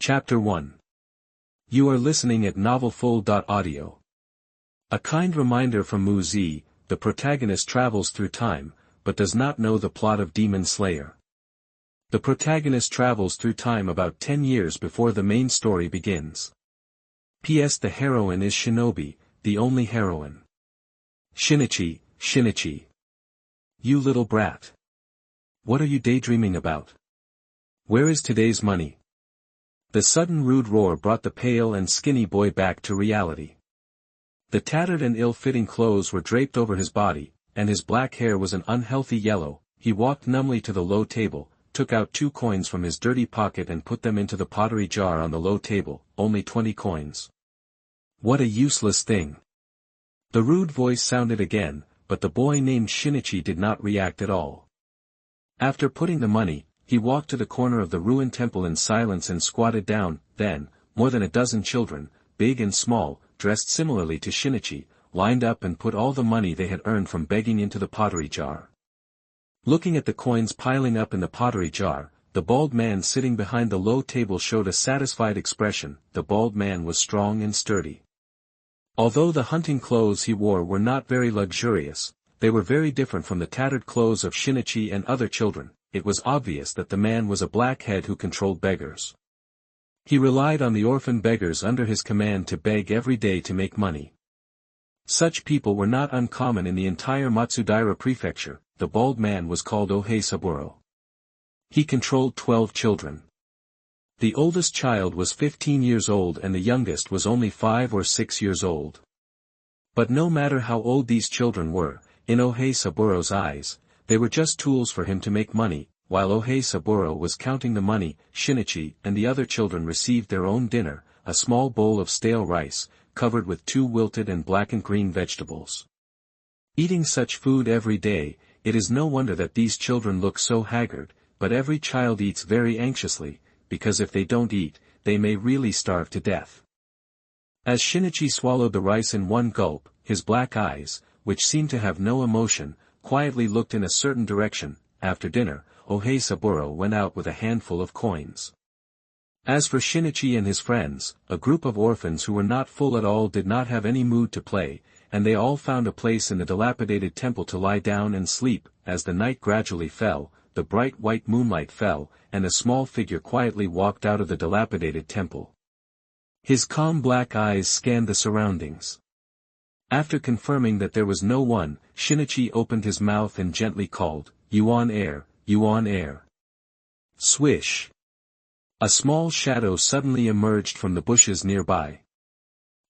Chapter 1. You are listening at novelfull.audio. A kind reminder from Muzan, the protagonist travels through time, but does not know the plot of Demon Slayer. The protagonist travels through time about 10 years before the main story begins. P.S. The heroine is Shinobi, the only heroine. Shinichi, Shinichi. You little brat. What are you daydreaming about? Where is today's money? The sudden rude roar brought the pale and skinny boy back to reality. The tattered and ill-fitting clothes were draped over his body, and his black hair was an unhealthy yellow. He walked numbly to the low table, took out 2 coins from his dirty pocket and put them into the pottery jar on the low table, only 20 coins. What a useless thing. The rude voice sounded again, but the boy named Shinichi did not react at all. After putting the money, he walked to the corner of the ruined temple in silence and squatted down. Then, more than a dozen children, big and small, dressed similarly to Shinichi, lined up and put all the money they had earned from begging into the pottery jar. Looking at the coins piling up in the pottery jar, the bald man sitting behind the low table showed a satisfied expression. The bald man was strong and sturdy. Although the hunting clothes he wore were not very luxurious, they were very different from the tattered clothes of Shinichi and other children. It was obvious that the man was a blackhead who controlled beggars. He relied on the orphan beggars under his command to beg every day to make money. Such people were not uncommon in the entire Matsudaira prefecture. The bald man was called Ohei Saburo. He controlled 12 children. The oldest child was 15 years old and the youngest was only 5 or 6 years old. But no matter how old these children were, in Ohei Saburo's eyes, they were just tools for him to make money. While Ohei Saburo was counting the money, Shinichi and the other children received their own dinner, a small bowl of stale rice, covered with 2 wilted and blackened green vegetables. Eating such food every day, it is no wonder that these children look so haggard, but every child eats very anxiously, because if they don't eat, they may really starve to death. As Shinichi swallowed the rice in one gulp, his black eyes, which seemed to have no emotion, quietly looked in a certain direction. After dinner, Ohei Saburo went out with a handful of coins. As for Shinichi and his friends, a group of orphans who were not full at all did not have any mood to play, and they all found a place in the dilapidated temple to lie down and sleep. As the night gradually fell, the bright white moonlight fell, and a small figure quietly walked out of the dilapidated temple. His calm black eyes scanned the surroundings. After confirming that there was no one, Shinichi opened his mouth and gently called, "Yuan air, Yuan air." Swish! A small shadow suddenly emerged from the bushes nearby.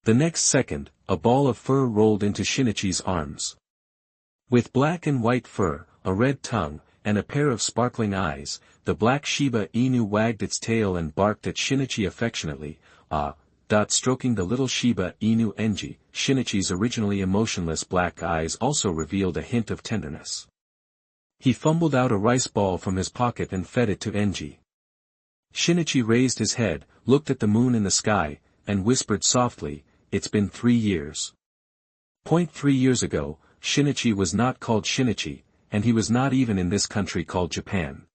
The next second, a ball of fur rolled into Shinichi's arms. With black and white fur, a red tongue, and a pair of sparkling eyes, the black Shiba Inu wagged its tail and barked at Shinichi affectionately. Stroking the little Shiba Inu Enji, Shinichi's originally emotionless black eyes also revealed a hint of tenderness. He fumbled out a rice ball from his pocket and fed it to Enji. Shinichi raised his head, looked at the moon in the sky, and whispered softly, "It's been 3 years." 3 years ago, Shinichi was not called Shinichi, and he was not even in this country called Japan.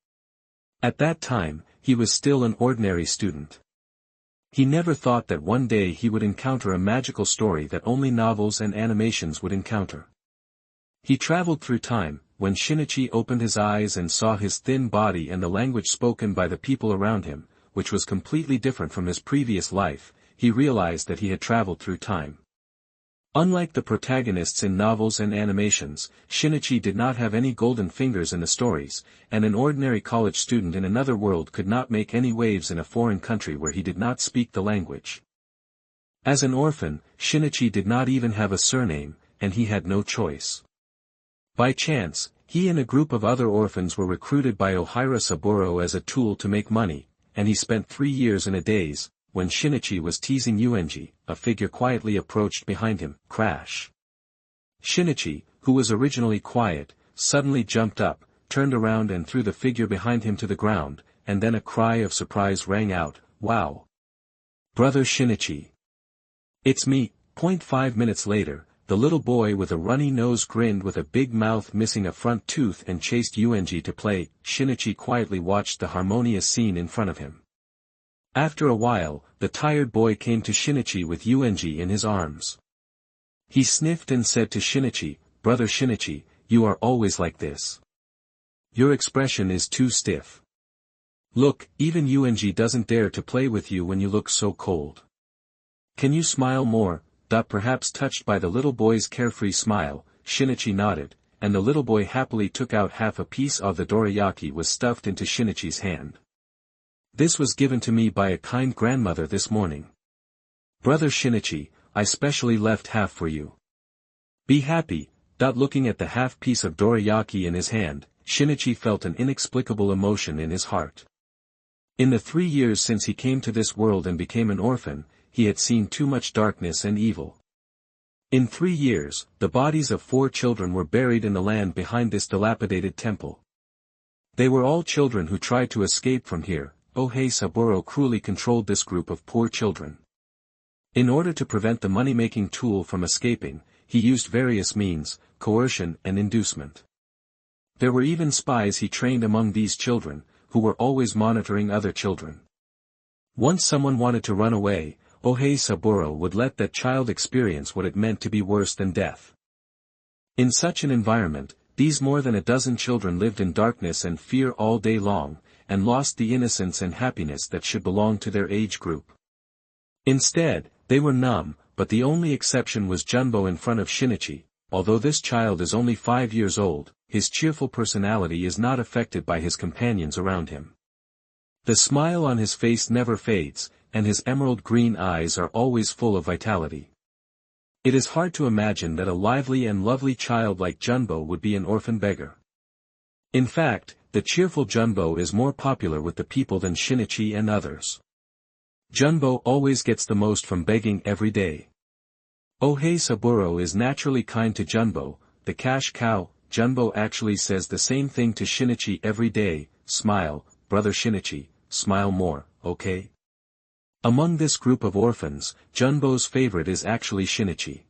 At that time, he was still an ordinary student. He never thought that one day he would encounter a magical story that only novels and animations would encounter. He traveled through time. When Shinichi opened his eyes and saw his thin body and the language spoken by the people around him, which was completely different from his previous life, he realized that he had traveled through time. Unlike the protagonists in novels and animations, Shinichi did not have any golden fingers in the stories, and an ordinary college student in another world could not make any waves in a foreign country where he did not speak the language. As an orphan, Shinichi did not even have a surname, and he had no choice. By chance, he and a group of other orphans were recruited by Ohei Saburo as a tool to make money, and he spent 3 years in a daze. When Shinichi was teasing Uenji, a figure quietly approached behind him. Crash! Shinichi, who was originally quiet, suddenly jumped up, turned around and threw the figure behind him to the ground, and then a cry of surprise rang out, "Wow! Brother Shinichi! It's me." 5 minutes later, the little boy with a runny nose grinned with a big mouth missing a front tooth and chased Uenji to play. Shinichi quietly watched the harmonious scene in front of him. After a while, the tired boy came to Shinichi with Yuenji in his arms. He sniffed and said to Shinichi, "Brother Shinichi, you are always like this. Your expression is too stiff. Look, even Yuenji doesn't dare to play with you when you look so cold. Can you smile more?" Perhaps touched by the little boy's carefree smile, Shinichi nodded, and the little boy happily took out half a piece of the dorayaki was stuffed into Shinichi's hand. "This was given to me by a kind grandmother this morning. Brother Shinichi, I specially left half for you. Be happy." Looking at the half piece of dorayaki in his hand, Shinichi felt an inexplicable emotion in his heart. In the 3 years since he came to this world and became an orphan, he had seen too much darkness and evil. In 3 years, the bodies of 4 children were buried in the land behind this dilapidated temple. They were all children who tried to escape from here. Ohei Saburo cruelly controlled this group of poor children. In order to prevent the money-making tool from escaping, he used various means, coercion and inducement. There were even spies he trained among these children, who were always monitoring other children. Once someone wanted to run away, Ohei Saburo would let that child experience what it meant to be worse than death. In such an environment, these more than a dozen children lived in darkness and fear all day long, and lost the innocence and happiness that should belong to their age group. Instead, they were numb, but the only exception was Junbo in front of Shinichi. Although this child is only 5 years old, his cheerful personality is not affected by his companions around him. The smile on his face never fades, and his emerald green eyes are always full of vitality. It is hard to imagine that a lively and lovely child like Junbo would be an orphan beggar. In fact, the cheerful Junbo is more popular with the people than Shinichi and others. Junbo always gets the most from begging every day. Ohei Saburo is naturally kind to Junbo, the cash cow. Junbo actually says the same thing to Shinichi every day: "Smile, brother Shinichi, smile more, okay?" Among this group of orphans, Junbo's favorite is actually Shinichi.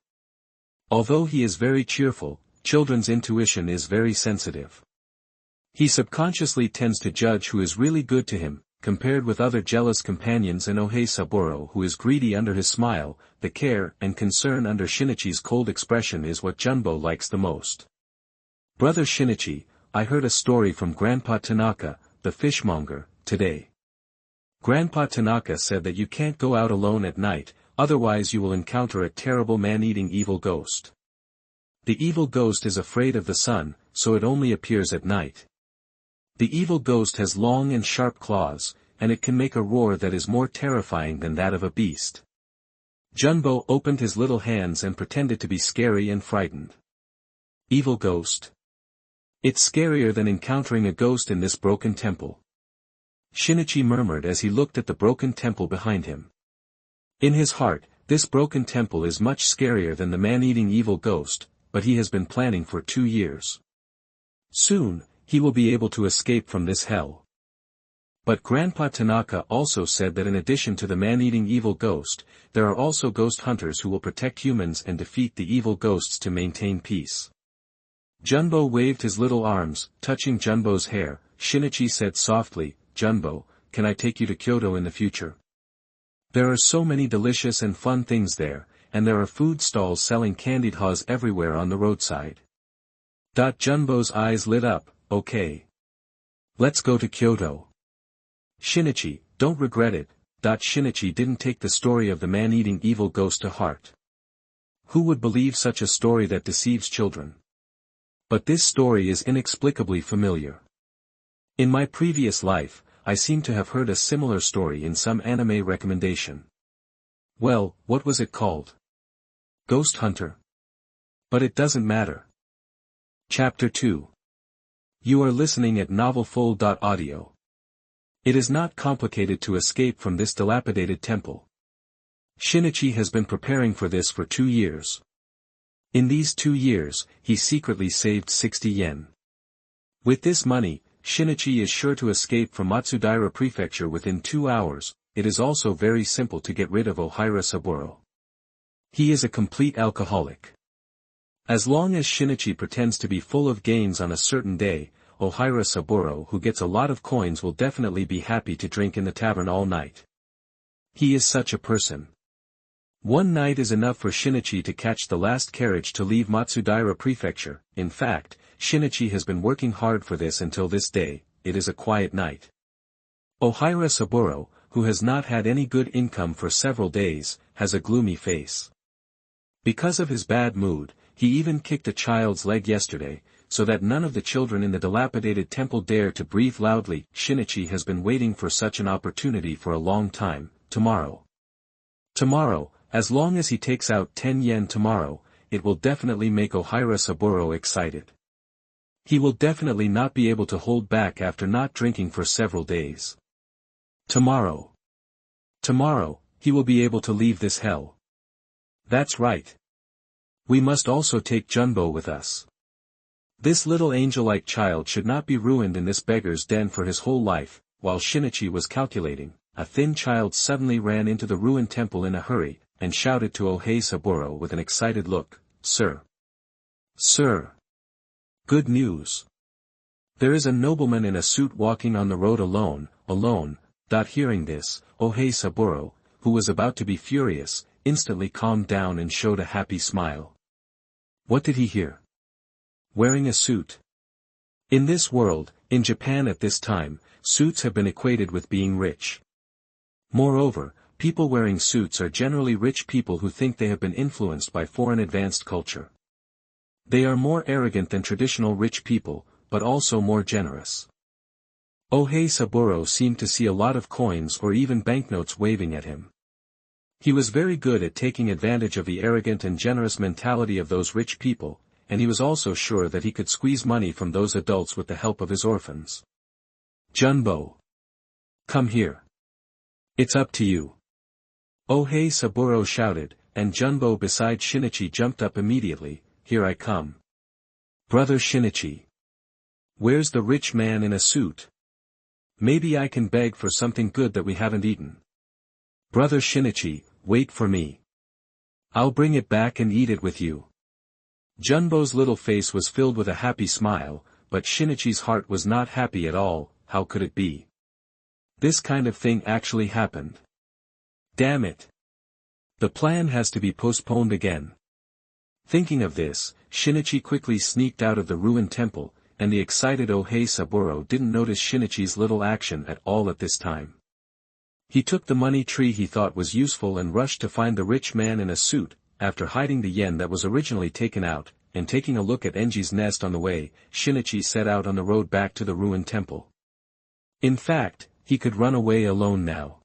Although he is very cheerful, children's intuition is very sensitive. He subconsciously tends to judge who is really good to him, compared with other jealous companions, and Ohei Saburo, who is greedy under his smile. The care and concern under Shinichi's cold expression is what Junbo likes the most. "Brother Shinichi, I heard a story from Grandpa Tanaka, the fishmonger, today. Grandpa Tanaka said that you can't go out alone at night, otherwise you will encounter a terrible man-eating evil ghost. The evil ghost is afraid of the sun, so it only appears at night. The evil ghost has long and sharp claws, and it can make a roar that is more terrifying than that of a beast." Junbo opened his little hands and pretended to be scary and frightened. "Evil ghost? It's scarier than encountering a ghost in this broken temple," Shinichi murmured as he looked at the broken temple behind him. In his heart, this broken temple is much scarier than the man-eating evil ghost, but he has been planning for 2 years. Soon, he will be able to escape from this hell. But Grandpa Tanaka also said that in addition to the man-eating evil ghost, there are also ghost hunters who will protect humans and defeat the evil ghosts to maintain peace. Junbo waved his little arms, touching Junbo's hair. Shinichi said softly, "Junbo, can I take you to Kyoto in the future? There are so many delicious and fun things there, and there are food stalls selling candied haws everywhere on the roadside." Junbo's eyes lit up. "Okay. Let's go to Kyoto. Shinichi, don't regret it." Shinichi didn't take the story of the man-eating evil ghost to heart. Who would believe such a story that deceives children? But this story is inexplicably familiar. In my previous life, I seem to have heard a similar story in some anime recommendation. Well, what was it called? Ghost Hunter? But it doesn't matter. Chapter 2. You are listening at novelfull.audio. It is not complicated to escape from this dilapidated temple. Shinichi has been preparing for this for 2 years. In these 2 years, he secretly saved 60 yen. With this money, Shinichi is sure to escape from Matsudaira Prefecture within 2 hours. It is also very simple to get rid of Ohei Saburo. He is a complete alcoholic. As long as Shinichi pretends to be full of gains on a certain day, Ohei Saburo, who gets a lot of coins, will definitely be happy to drink in the tavern all night. He is such a person. One night is enough for Shinichi to catch the last carriage to leave Matsudaira Prefecture. In fact, Shinichi has been working hard for this until this day. It is a quiet night. Ohira Saburo, who has not had any good income for several days, has a gloomy face. Because of his bad mood, he even kicked a child's leg yesterday, so that none of the children in the dilapidated temple dare to breathe loudly. Shinichi has been waiting for such an opportunity for a long time. Tomorrow. Tomorrow, as long as he takes out 10 yen tomorrow, it will definitely make Ohira Saburo excited. He will definitely not be able to hold back after not drinking for several days. Tomorrow. Tomorrow, he will be able to leave this hell. That's right. We must also take Junbo with us. This little angel-like child should not be ruined in this beggar's den for his whole life. While Shinichi was calculating, a thin child suddenly ran into the ruined temple in a hurry, and shouted to Ohei Saburo with an excited look, "Sir! Sir! Good news! There is a nobleman in a suit walking on the road alone. Hearing this, Ohei Saburo, who was about to be furious, instantly calmed down and showed a happy smile. What did he hear? Wearing a suit. In this world, in Japan at this time, suits have been equated with being rich. Moreover, people wearing suits are generally rich people who think they have been influenced by foreign advanced culture. They are more arrogant than traditional rich people, but also more generous. Ohei Saburo seemed to see a lot of coins or even banknotes waving at him. He was very good at taking advantage of the arrogant and generous mentality of those rich people, and he was also sure that he could squeeze money from those adults with the help of his orphans. Junbo. Come here. It's up to you. Ohei Saburo shouted, and Junbo beside Shinichi jumped up immediately. Here I come. Brother Shinichi. Where's the rich man in a suit? Maybe I can beg for something good that we haven't eaten. Brother Shinichi, wait for me. I'll bring it back and eat it with you. Junbo's little face was filled with a happy smile, but Shinichi's heart was not happy at all. How could it be? This kind of thing actually happened. Damn it. The plan has to be postponed again. Thinking of this, Shinichi quickly sneaked out of the ruined temple, and the excited Ohei Saburo didn't notice Shinichi's little action at all at this time. He took the money tree he thought was useful and rushed to find the rich man in a suit. After hiding the yen that was originally taken out, and taking a look at Enji's nest on the way, Shinichi set out on the road back to the ruined temple. In fact, he could run away alone now.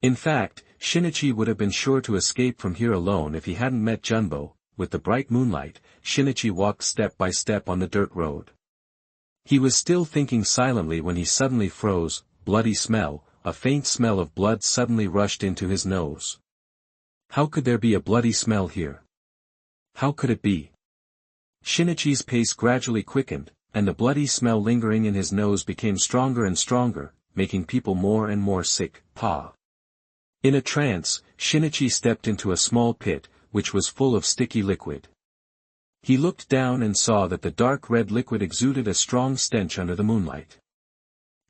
In fact, Shinichi would have been sure to escape from here alone if he hadn't met Junbo. With the bright moonlight, Shinichi walked step by step on the dirt road. He was still thinking silently when he suddenly froze. Bloody smell, a faint smell of blood suddenly rushed into his nose. How could there be a bloody smell here? How could it be? Shinichi's pace gradually quickened, and the bloody smell lingering in his nose became stronger and stronger, making people more and more sick. In a trance, Shinichi stepped into a small pit, which was full of sticky liquid. He looked down and saw that the dark red liquid exuded a strong stench under the moonlight.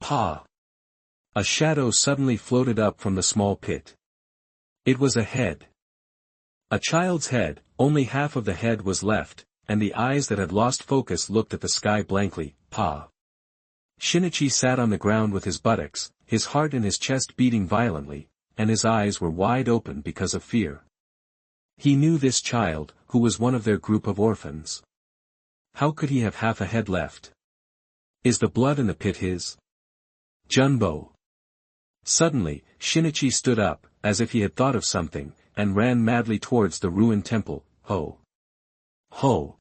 A shadow suddenly floated up from the small pit. It was a head. A child's head. Only half of the head was left, and the eyes that had lost focus looked at the sky blankly. Shinichi sat on the ground with his buttocks, his heart in his chest beating violently, and his eyes were wide open because of fear. He knew this child, who was one of their group of orphans. How could he have half a head left? Is the blood in the pit his? Junbo. Suddenly, Shinichi stood up, as if he had thought of something, and ran madly towards the ruined temple. Ho! Ho!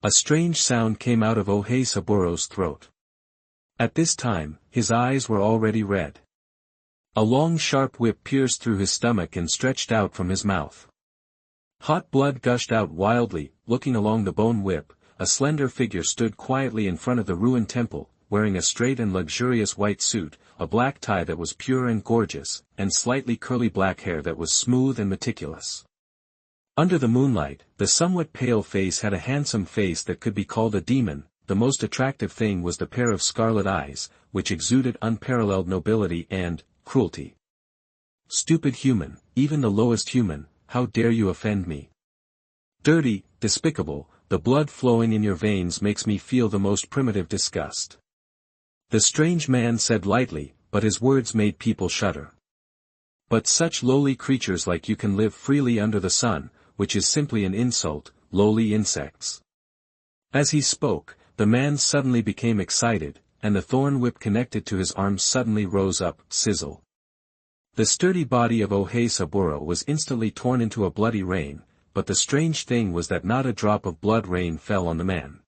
A strange sound came out of Ohei Saburo's throat. At this time, his eyes were already red. A long sharp whip pierced through his stomach and stretched out from his mouth. Hot blood gushed out wildly. Looking along the bone whip, a slender figure stood quietly in front of the ruined temple, wearing a straight and luxurious white suit, a black tie that was pure and gorgeous, and slightly curly black hair that was smooth and meticulous. Under the moonlight, the somewhat pale face had a handsome face that could be called a demon. The most attractive thing was the pair of scarlet eyes, which exuded unparalleled nobility and cruelty. Stupid human, even the lowest human, how dare you offend me? Dirty, despicable, the blood flowing in your veins makes me feel the most primitive disgust. The strange man said lightly, but his words made people shudder. But such lowly creatures like you can live freely under the sun, which is simply an insult, lowly insects. As he spoke, the man suddenly became excited, and the thorn whip connected to his arm suddenly rose up, sizzle. The sturdy body of Ohei Saburo was instantly torn into a bloody rain, but the strange thing was that not a drop of blood rain fell on the man.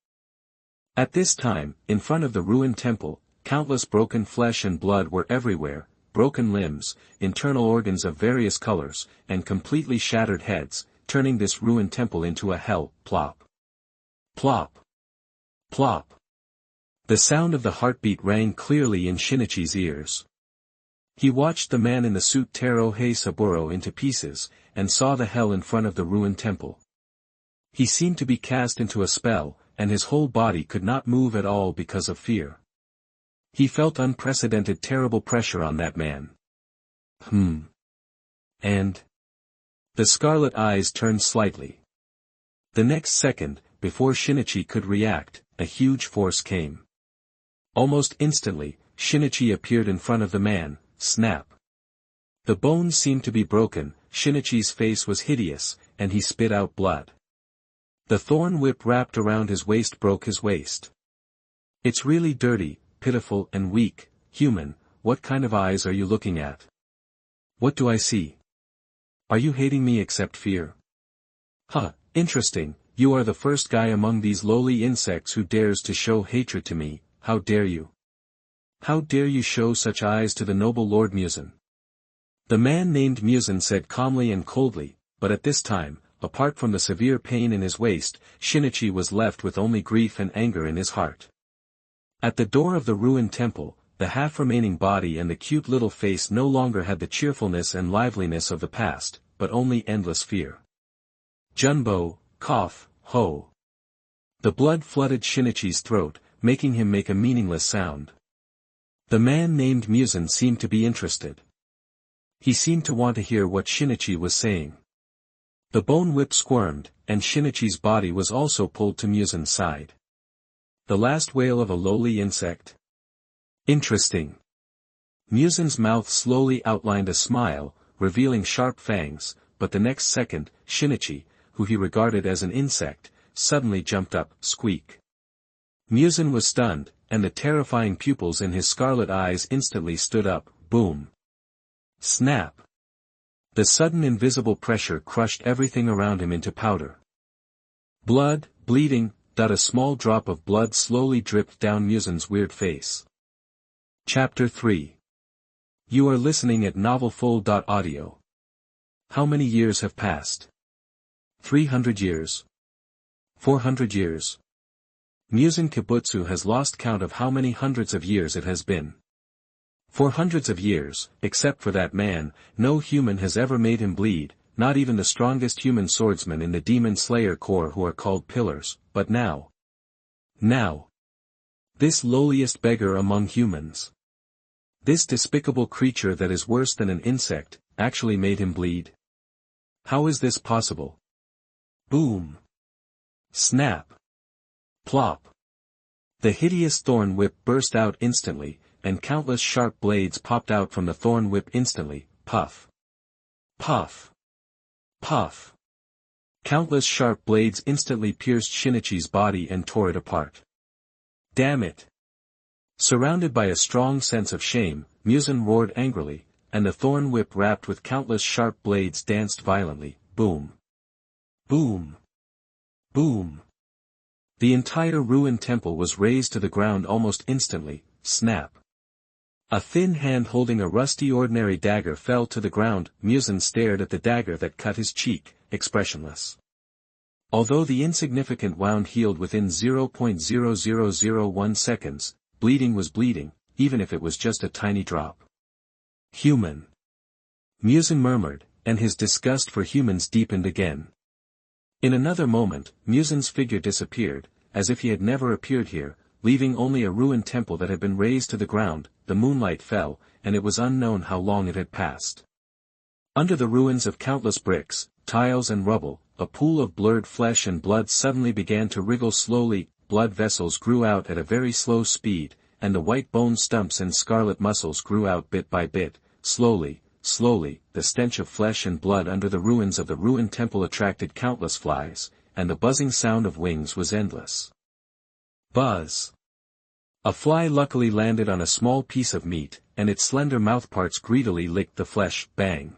At this time, in front of the ruined temple, countless broken flesh and blood were everywhere, broken limbs, internal organs of various colors, and completely shattered heads, turning this ruined temple into a hell. Plop. Plop. Plop. The sound of the heartbeat rang clearly in Shinichi's ears. He watched the man in the suit tear Ohei Saburo into pieces, and saw the hell in front of the ruined temple. He seemed to be cast into a spell, and his whole body could not move at all because of fear. He felt unprecedented terrible pressure on that man. And? The scarlet eyes turned slightly. The next second, before Shinichi could react, a huge force came. Almost instantly, Shinichi appeared in front of the man. Snap. The bones seemed to be broken, Shinichi's face was hideous, and he spit out blood. The thorn whip wrapped around his waist broke his waist. It's really dirty, pitiful and weak. Human, what kind of eyes are you looking at? What do I see? Are you hating me except fear? Interesting, you are the first guy among these lowly insects who dares to show hatred to me. How dare you? How dare you show such eyes to the noble Lord Muzan? The man named Muzan said calmly and coldly, but at this time, apart from the severe pain in his waist, Shinichi was left with only grief and anger in his heart. At the door of the ruined temple, the half-remaining body and the cute little face no longer had the cheerfulness and liveliness of the past, but only endless fear. Junbo, cough, ho. The blood flooded Shinichi's throat, making him make a meaningless sound. The man named Muzan seemed to be interested. He seemed to want to hear what Shinichi was saying. The bone whip squirmed, and Shinichi's body was also pulled to Muzan's side. The last wail of a lowly insect? Interesting. Muzan's mouth slowly outlined a smile, revealing sharp fangs, but the next second, Shinichi, who he regarded as an insect, suddenly jumped up, squeak. Muzan was stunned, and the terrifying pupils in his scarlet eyes instantly stood up, boom. Snap. The sudden invisible pressure crushed everything around him into powder. Blood, bleeding, a small drop of blood slowly dripped down Muzan's weird face. Chapter 3. You are listening at novelfull.audio. How many years have passed? 300 years. 400 years. Muzan Kibutsu has lost count of how many hundreds of years it has been. For hundreds of years, except for that man, no human has ever made him bleed, not even the strongest human swordsmen in the Demon Slayer Corps who are called pillars, but now. This lowliest beggar among humans. This despicable creature that is worse than an insect, actually made him bleed. How is this possible? Boom. Snap. Plop. The hideous thorn whip burst out instantly, and countless sharp blades popped out from the thorn whip instantly, puff. Puff. Puff. Countless sharp blades instantly pierced Shinichi's body and tore it apart. Damn it! Surrounded by a strong sense of shame, Muzan roared angrily, and the thorn whip wrapped with countless sharp blades danced violently, boom. Boom. Boom. The entire ruined temple was razed to the ground almost instantly, snap. A thin hand holding a rusty ordinary dagger fell to the ground. Muzan stared at the dagger that cut his cheek, expressionless. Although the insignificant wound healed within 0.0001 seconds, bleeding was bleeding, even if it was just a tiny drop. Human. Muzan murmured, and his disgust for humans deepened again. In another moment, Muzan's figure disappeared, as if he had never appeared here, leaving only a ruined temple that had been razed to the ground. The moonlight fell, and it was unknown how long it had passed. Under the ruins of countless bricks, tiles and rubble, a pool of blurred flesh and blood suddenly began to wriggle slowly. Blood vessels grew out at a very slow speed, and the white bone stumps and scarlet muscles grew out bit by bit, slowly. The stench of flesh and blood under the ruins of the ruined temple attracted countless flies, and the buzzing sound of wings was endless. Buzz! A fly luckily landed on a small piece of meat, and its slender mouthparts greedily licked the flesh. Bang!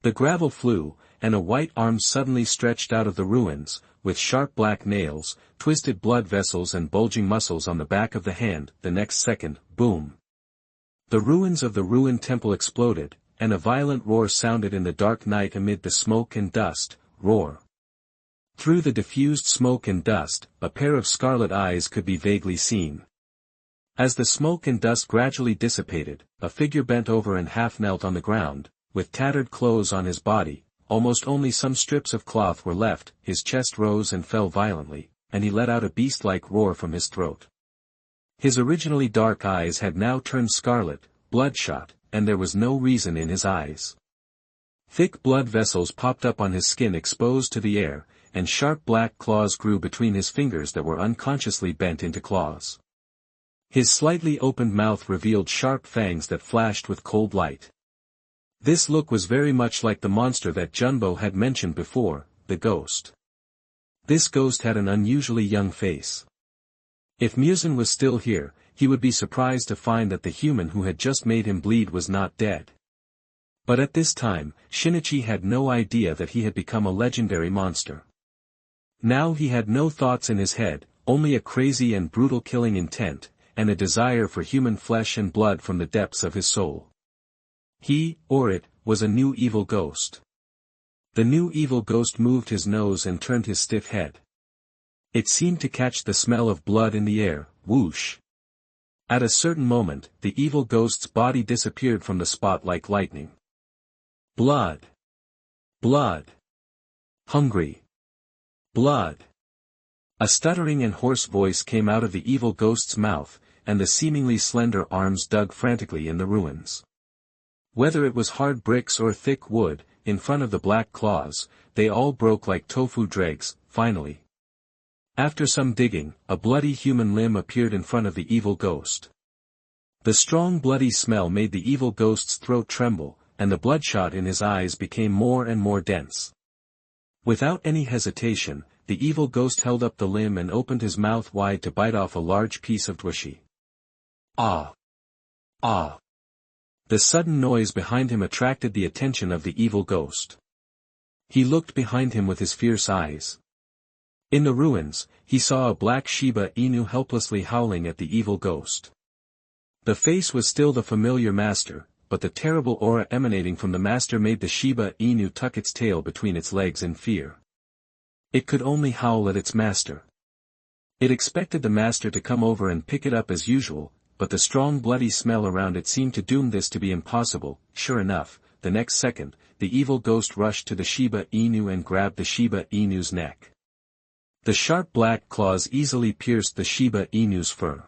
The gravel flew, and a white arm suddenly stretched out of the ruins, with sharp black nails, twisted blood vessels and bulging muscles on the back of the hand. The next second, boom! The ruins of the ruined temple exploded, and a violent roar sounded in the dark night amid the smoke and dust. Roar! Through the diffused smoke and dust, a pair of scarlet eyes could be vaguely seen. As the smoke and dust gradually dissipated, a figure bent over and half knelt on the ground, with tattered clothes on his body. Almost only some strips of cloth were left. His chest rose and fell violently, and he let out a beast-like roar from his throat. His originally dark eyes had now turned scarlet, bloodshot, and there was no reason in his eyes. Thick blood vessels popped up on his skin exposed to the air, and sharp black claws grew between his fingers that were unconsciously bent into claws. His slightly opened mouth revealed sharp fangs that flashed with cold light. This look was very much like the monster that Junbo had mentioned before, the ghost. This ghost had an unusually young face. If Muzan was still here, he would be surprised to find that the human who had just made him bleed was not dead. But at this time, Shinichi had no idea that he had become a legendary monster. Now he had no thoughts in his head, only a crazy and brutal killing intent, and a desire for human flesh and blood from the depths of his soul. He, or it, was a new evil ghost. The new evil ghost moved his nose and turned his stiff head. It seemed to catch the smell of blood in the air. Whoosh! At a certain moment, the evil ghost's body disappeared from the spot like lightning. Blood! Blood! Hungry! Blood! A stuttering and hoarse voice came out of the evil ghost's mouth, and the seemingly slender arms dug frantically in the ruins. Whether it was hard bricks or thick wood, in front of the black claws, they all broke like tofu dregs. Finally, after some digging, a bloody human limb appeared in front of the evil ghost. The strong bloody smell made the evil ghost's throat tremble, and the bloodshot in his eyes became more and more dense. Without any hesitation, the evil ghost held up the limb and opened his mouth wide to bite off a large piece of twishi. Ah! Ah! The sudden noise behind him attracted the attention of the evil ghost. He looked behind him with his fierce eyes. In the ruins, he saw a black Shiba Inu helplessly howling at the evil ghost. The face was still the familiar master, but the terrible aura emanating from the master made the Shiba Inu tuck its tail between its legs in fear. It could only howl at its master. It expected the master to come over and pick it up as usual, but the strong bloody smell around it seemed to doom this to be impossible. Sure enough, the next second, the evil ghost rushed to the Shiba Inu and grabbed the Shiba Inu's neck. The sharp black claws easily pierced the Shiba Inu's fur.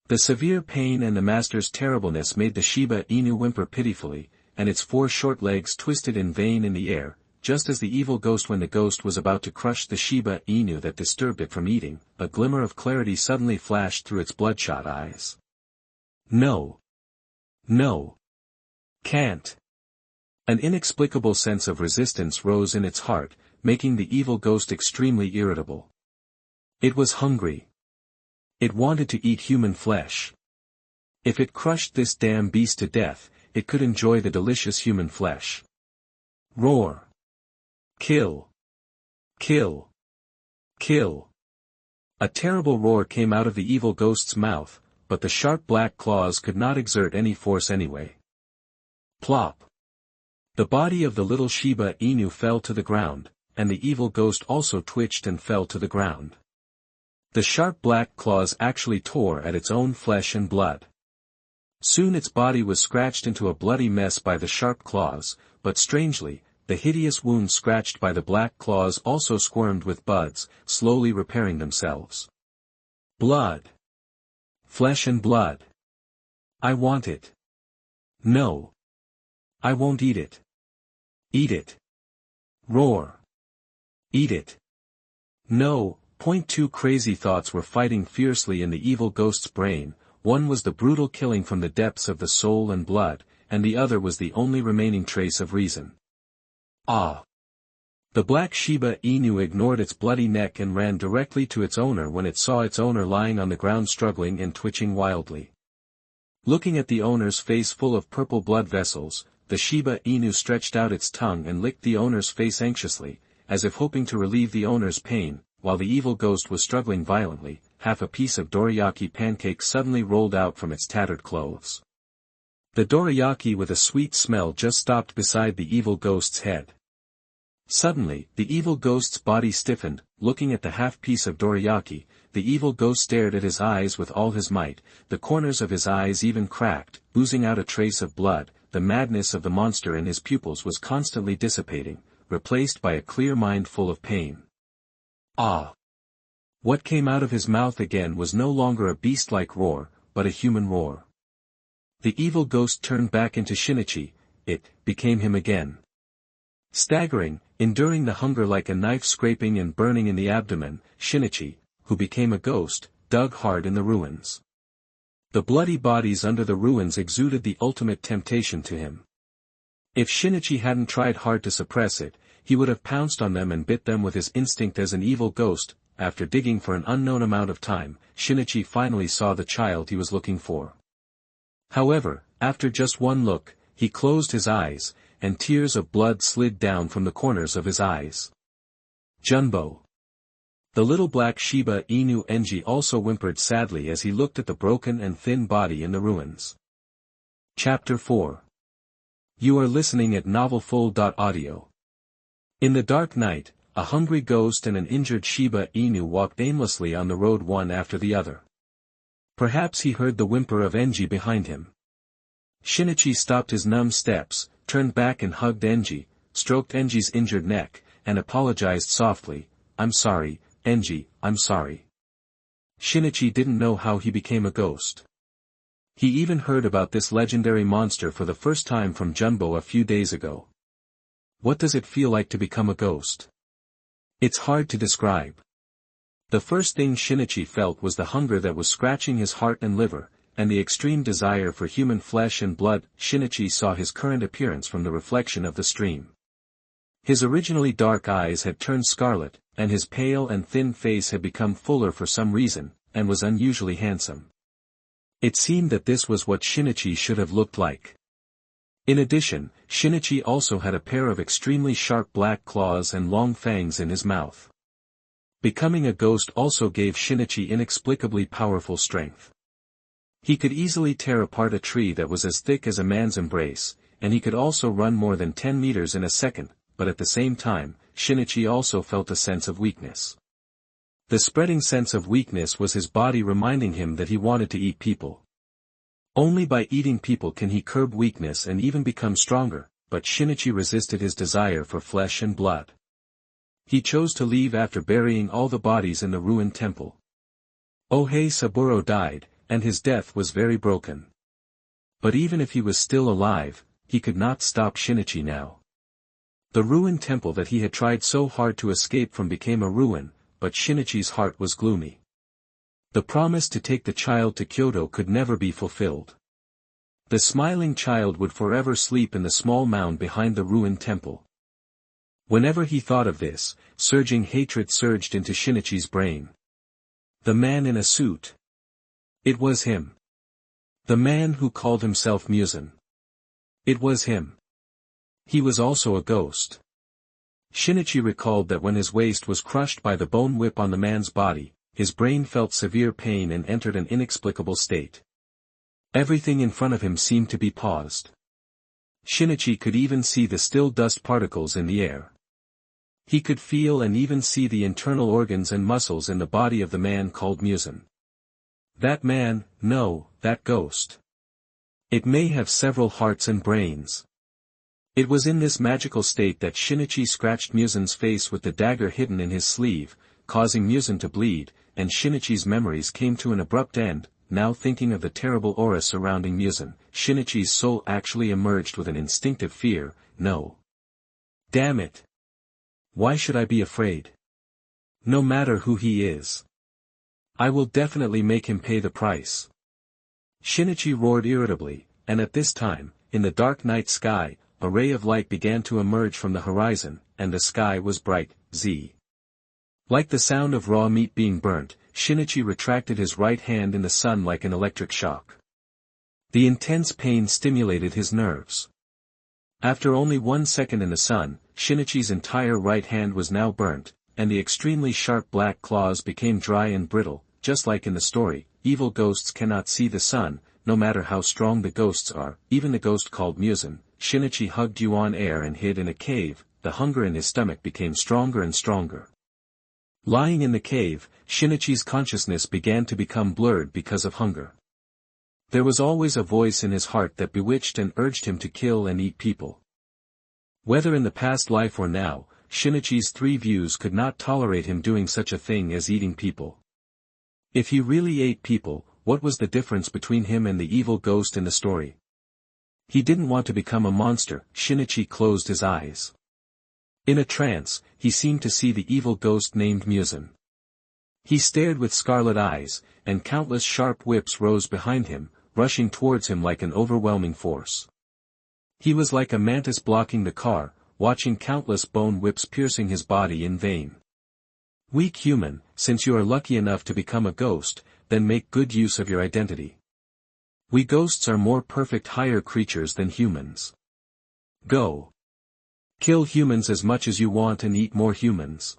The severe pain and the master's terribleness made the Shiba Inu whimper pitifully, and its 4 short legs twisted in vain in the air, just as the evil ghost when the ghost was about to crush the Shiba Inu that disturbed it from eating, a glimmer of clarity suddenly flashed through its bloodshot eyes. No. No. Can't. An inexplicable sense of resistance rose in its heart, making the evil ghost extremely irritable. It was hungry. It wanted to eat human flesh. If it crushed this damn beast to death, it could enjoy the delicious human flesh. Roar! Kill! Kill! Kill! A terrible roar came out of the evil ghost's mouth, but the sharp black claws could not exert any force anyway. Plop! The body of the little Shiba Inu fell to the ground, and the evil ghost also twitched and fell to the ground. The sharp black claws actually tore at its own flesh and blood. Soon its body was scratched into a bloody mess by the sharp claws, but strangely, the hideous wounds scratched by the black claws also squirmed with buds, slowly repairing themselves. Blood. Flesh and blood. I want it. No. I won't eat it. Eat it. Roar. Eat it. No. Two crazy thoughts were fighting fiercely in the evil ghost's brain. One was the brutal killing from the depths of the soul and blood, and the other was the only remaining trace of reason. Ah! The black Shiba Inu ignored its bloody neck and ran directly to its owner when it saw its owner lying on the ground struggling and twitching wildly. Looking at the owner's face full of purple blood vessels, the Shiba Inu stretched out its tongue and licked the owner's face anxiously, as if hoping to relieve the owner's pain. While the evil ghost was struggling violently, half a piece of dorayaki pancake suddenly rolled out from its tattered clothes. The dorayaki with a sweet smell just stopped beside the evil ghost's head. Suddenly, the evil ghost's body stiffened. Looking at the half-piece of dorayaki, the evil ghost stared at his eyes with all his might. The corners of his eyes even cracked, oozing out a trace of blood. The madness of the monster in his pupils was constantly dissipating, replaced by a clear mind full of pain. Ah! What came out of his mouth again was no longer a beast-like roar, but a human roar. The evil ghost turned back into Shinichi. It became him again. Staggering, enduring the hunger like a knife scraping and burning in the abdomen, Shinichi, who became a ghost, dug hard in the ruins. The bloody bodies under the ruins exuded the ultimate temptation to him. If Shinichi hadn't tried hard to suppress it, he would have pounced on them and bit them with his instinct as an evil ghost. After digging for an unknown amount of time, Shinichi finally saw the child he was looking for. However, after just one look, he closed his eyes, and tears of blood slid down from the corners of his eyes. Junbo. The little black Shiba Inu Enji also whimpered sadly as he looked at the broken and thin body in the ruins. Chapter 4. You are listening at novelfull.audio. In the dark night, a hungry ghost and an injured Shiba Inu walked aimlessly on the road one after the other. Perhaps he heard the whimper of Enji behind him. Shinichi stopped his numb steps, turned back and hugged Enji, stroked Enji's injured neck, and apologized softly. "I'm sorry, Enji, I'm sorry." Shinichi didn't know how he became a ghost. He even heard about this legendary monster for the first time from Junbo a few days ago. What does it feel like to become a ghost? It's hard to describe. The first thing Shinichi felt was the hunger that was scratching his heart and liver, and the extreme desire for human flesh and blood. Shinichi saw his current appearance from the reflection of the stream. His originally dark eyes had turned scarlet, and his pale and thin face had become fuller for some reason, and was unusually handsome. It seemed that this was what Shinichi should have looked like. In addition, Shinichi also had a pair of extremely sharp black claws and long fangs in his mouth. Becoming a ghost also gave Shinichi inexplicably powerful strength. He could easily tear apart a tree that was as thick as a man's embrace, and he could also run more than 10 meters in a second, but at the same time, Shinichi also felt a sense of weakness. The spreading sense of weakness was his body reminding him that he wanted to eat people. Only by eating people can he curb weakness and even become stronger, but Shinichi resisted his desire for flesh and blood. He chose to leave after burying all the bodies in the ruined temple. Ohei Saburo died, and his death was very broken. But even if he was still alive, he could not stop Shinichi now. The ruined temple that he had tried so hard to escape from became a ruin, but Shinichi's heart was gloomy. The promise to take the child to Kyoto could never be fulfilled. The smiling child would forever sleep in the small mound behind the ruined temple. Whenever he thought of this, surging hatred surged into Shinichi's brain. The man in a suit. It was him. The man who called himself Muzan. It was him. He was also a ghost. Shinichi recalled that when his waist was crushed by the bone whip on the man's body, his brain felt severe pain and entered an inexplicable state. Everything in front of him seemed to be paused. Shinichi could even see the still dust particles in the air. He could feel and even see the internal organs and muscles in the body of the man called Muzan. That man, no, that ghost. It may have several hearts and brains. It was in this magical state that Shinichi scratched Muzan's face with the dagger hidden in his sleeve, causing Muzan to bleed, and Shinichi's memories came to an abrupt end. Now thinking of the terrible aura surrounding Muzan, Shinichi's soul actually emerged with an instinctive fear. No. Damn it! Why should I be afraid? No matter who he is. I will definitely make him pay the price. Shinichi roared irritably, and at this time, in the dark night sky, a ray of light began to emerge from the horizon, and the sky was bright. Like the sound of raw meat being burnt, Shinichi retracted his right hand in the sun like an electric shock. The intense pain stimulated his nerves. After only 1 second in the sun, Shinichi's entire right hand was now burnt, and the extremely sharp black claws became dry and brittle. Just like in the story, evil ghosts cannot see the sun, no matter how strong the ghosts are. Even the ghost called Muzan. Shinichi hugged Yuan Air and hid in a cave. The hunger in his stomach became stronger and stronger. Lying in the cave, Shinichi's consciousness began to become blurred because of hunger. There was always a voice in his heart that bewitched and urged him to kill and eat people. Whether in the past life or now, Shinichi's 3 views could not tolerate him doing such a thing as eating people. If he really ate people, what was the difference between him and the evil ghost in the story? He didn't want to become a monster. Shinichi closed his eyes. In a trance, he seemed to see the evil ghost named Muzan. He stared with scarlet eyes, and countless sharp whips rose behind him, rushing towards him like an overwhelming force. He was like a mantis blocking the car, watching countless bone whips piercing his body in vain. Weak human, since you are lucky enough to become a ghost, then make good use of your identity. We ghosts are more perfect higher creatures than humans. Go. Kill humans as much as you want and eat more humans.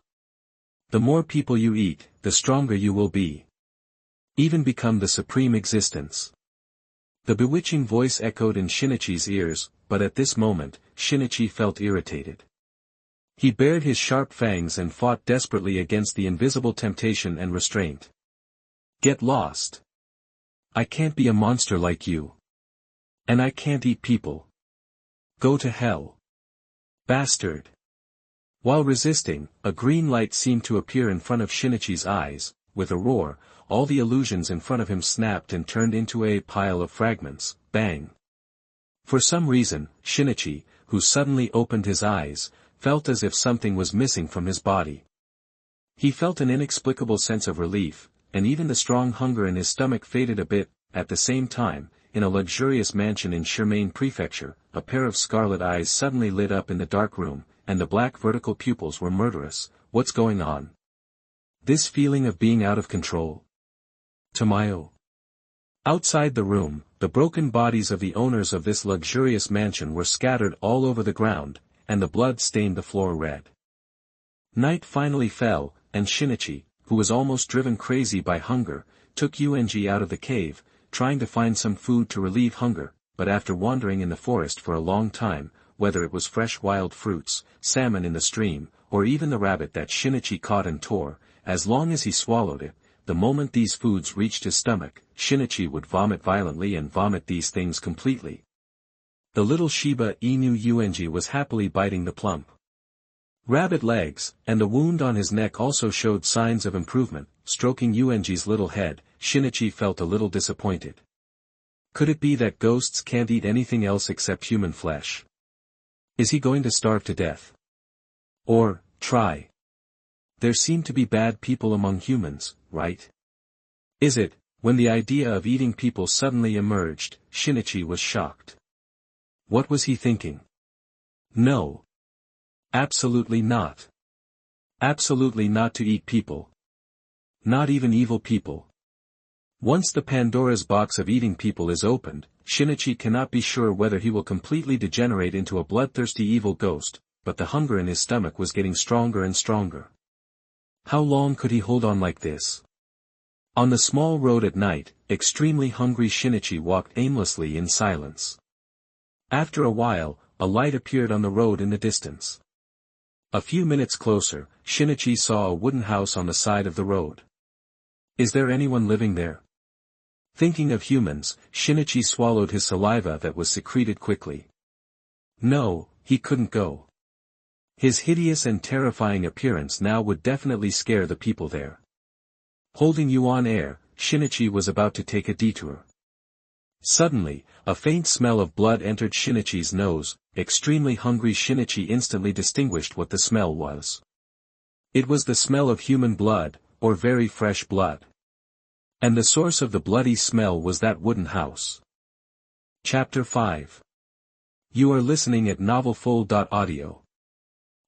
The more people you eat, the stronger you will be. Even become the supreme existence. The bewitching voice echoed in Shinichi's ears, but at this moment, Shinichi felt irritated. He bared his sharp fangs and fought desperately against the invisible temptation and restraint. Get lost. I can't be a monster like you. And I can't eat people. Go to hell. Bastard. While resisting, a green light seemed to appear in front of Shinichi's eyes. With a roar, all the illusions in front of him snapped and turned into a pile of fragments. Bang. For some reason, Shinichi, who suddenly opened his eyes, felt as if something was missing from his body. He felt an inexplicable sense of relief, and even the strong hunger in his stomach faded a bit. At the same time, in a luxurious mansion in Shirmaine Prefecture, a pair of scarlet eyes suddenly lit up in the dark room, and the black vertical pupils were murderous. What's going on? This feeling of being out of control? Tamayo. Outside the room, the broken bodies of the owners of this luxurious mansion were scattered all over the ground, and the blood stained the floor red. Night finally fell, and Shinichi, who was almost driven crazy by hunger, took Yuanji out of the cave, trying to find some food to relieve hunger, but after wandering in the forest for a long time, whether it was fresh wild fruits, salmon in the stream, or even the rabbit that Shinichi caught and tore, as long as he swallowed it, the moment these foods reached his stomach, Shinichi would vomit violently and vomit these things completely. The little Shiba Inu Yuanji was happily biting the plump rabbit legs, and the wound on his neck also showed signs of improvement. Stroking Yuanji's little head, Shinichi felt a little disappointed. Could it be that ghosts can't eat anything else except human flesh? Is he going to starve to death? Or, try? There seem to be bad people among humans, right? Is it? When the idea of eating people suddenly emerged, Shinichi was shocked. What was he thinking? No. Absolutely not. Absolutely not to eat people. Not even evil people. Once the Pandora's box of eating people is opened, Shinichi cannot be sure whether he will completely degenerate into a bloodthirsty evil ghost, but the hunger in his stomach was getting stronger and stronger. How long could he hold on like this? On the small road at night, extremely hungry Shinichi walked aimlessly in silence. After a while, a light appeared on the road in the distance. A few minutes closer, Shinichi saw a wooden house on the side of the road. Is there anyone living there? Thinking of humans, Shinichi swallowed his saliva that was secreted quickly. No, he couldn't go. His hideous and terrifying appearance now would definitely scare the people there. Holding Yuan Air, Shinichi was about to take a detour. Suddenly, a faint smell of blood entered Shinichi's nose. Extremely hungry Shinichi instantly distinguished what the smell was. It was the smell of human blood, or very fresh blood. And the source of the bloody smell was that wooden house. Chapter 5. You are listening at novelfull.audio.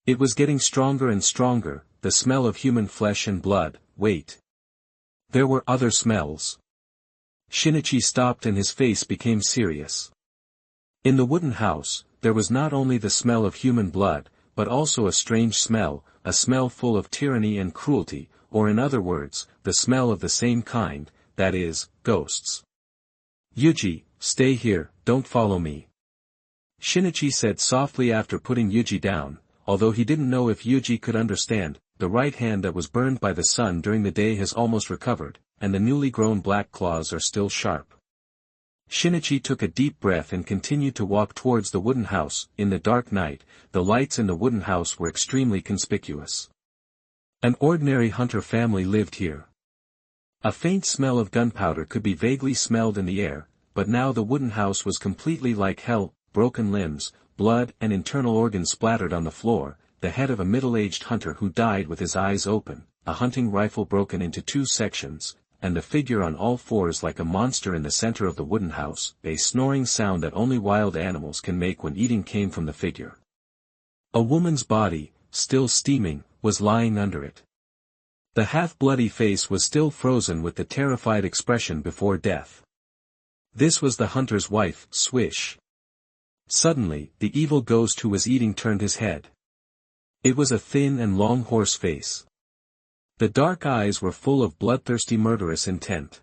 It was getting stronger and stronger, the smell of human flesh and blood. Wait. There were other smells. Shinichi stopped and his face became serious. In the wooden house, there was not only the smell of human blood, but also a strange smell, a smell full of tyranny and cruelty, or in other words, the smell of the same kind, that is, ghosts. Yuji, stay here, don't follow me. Shinichi said softly after putting Yuji down, although he didn't know if Yuji could understand. The right hand that was burned by the sun during the day has almost recovered, and the newly grown black claws are still sharp. Shinichi took a deep breath and continued to walk towards the wooden house. In the dark night, the lights in the wooden house were extremely conspicuous. An ordinary hunter family lived here. A faint smell of gunpowder could be vaguely smelled in the air, but now the wooden house was completely like hell. Broken limbs, blood and internal organs splattered on the floor, the head of a middle-aged hunter who died with his eyes open, a hunting rifle broken into 2 sections, and a figure on all fours like a monster in the center of the wooden house. A snoring sound that only wild animals can make when eating came from the figure. A woman's body, still steaming, was lying under it. The half-bloody face was still frozen with the terrified expression before death. This was the hunter's wife. Swish. Suddenly, the evil ghost who was eating turned his head. It was a thin and long horse face. The dark eyes were full of bloodthirsty murderous intent.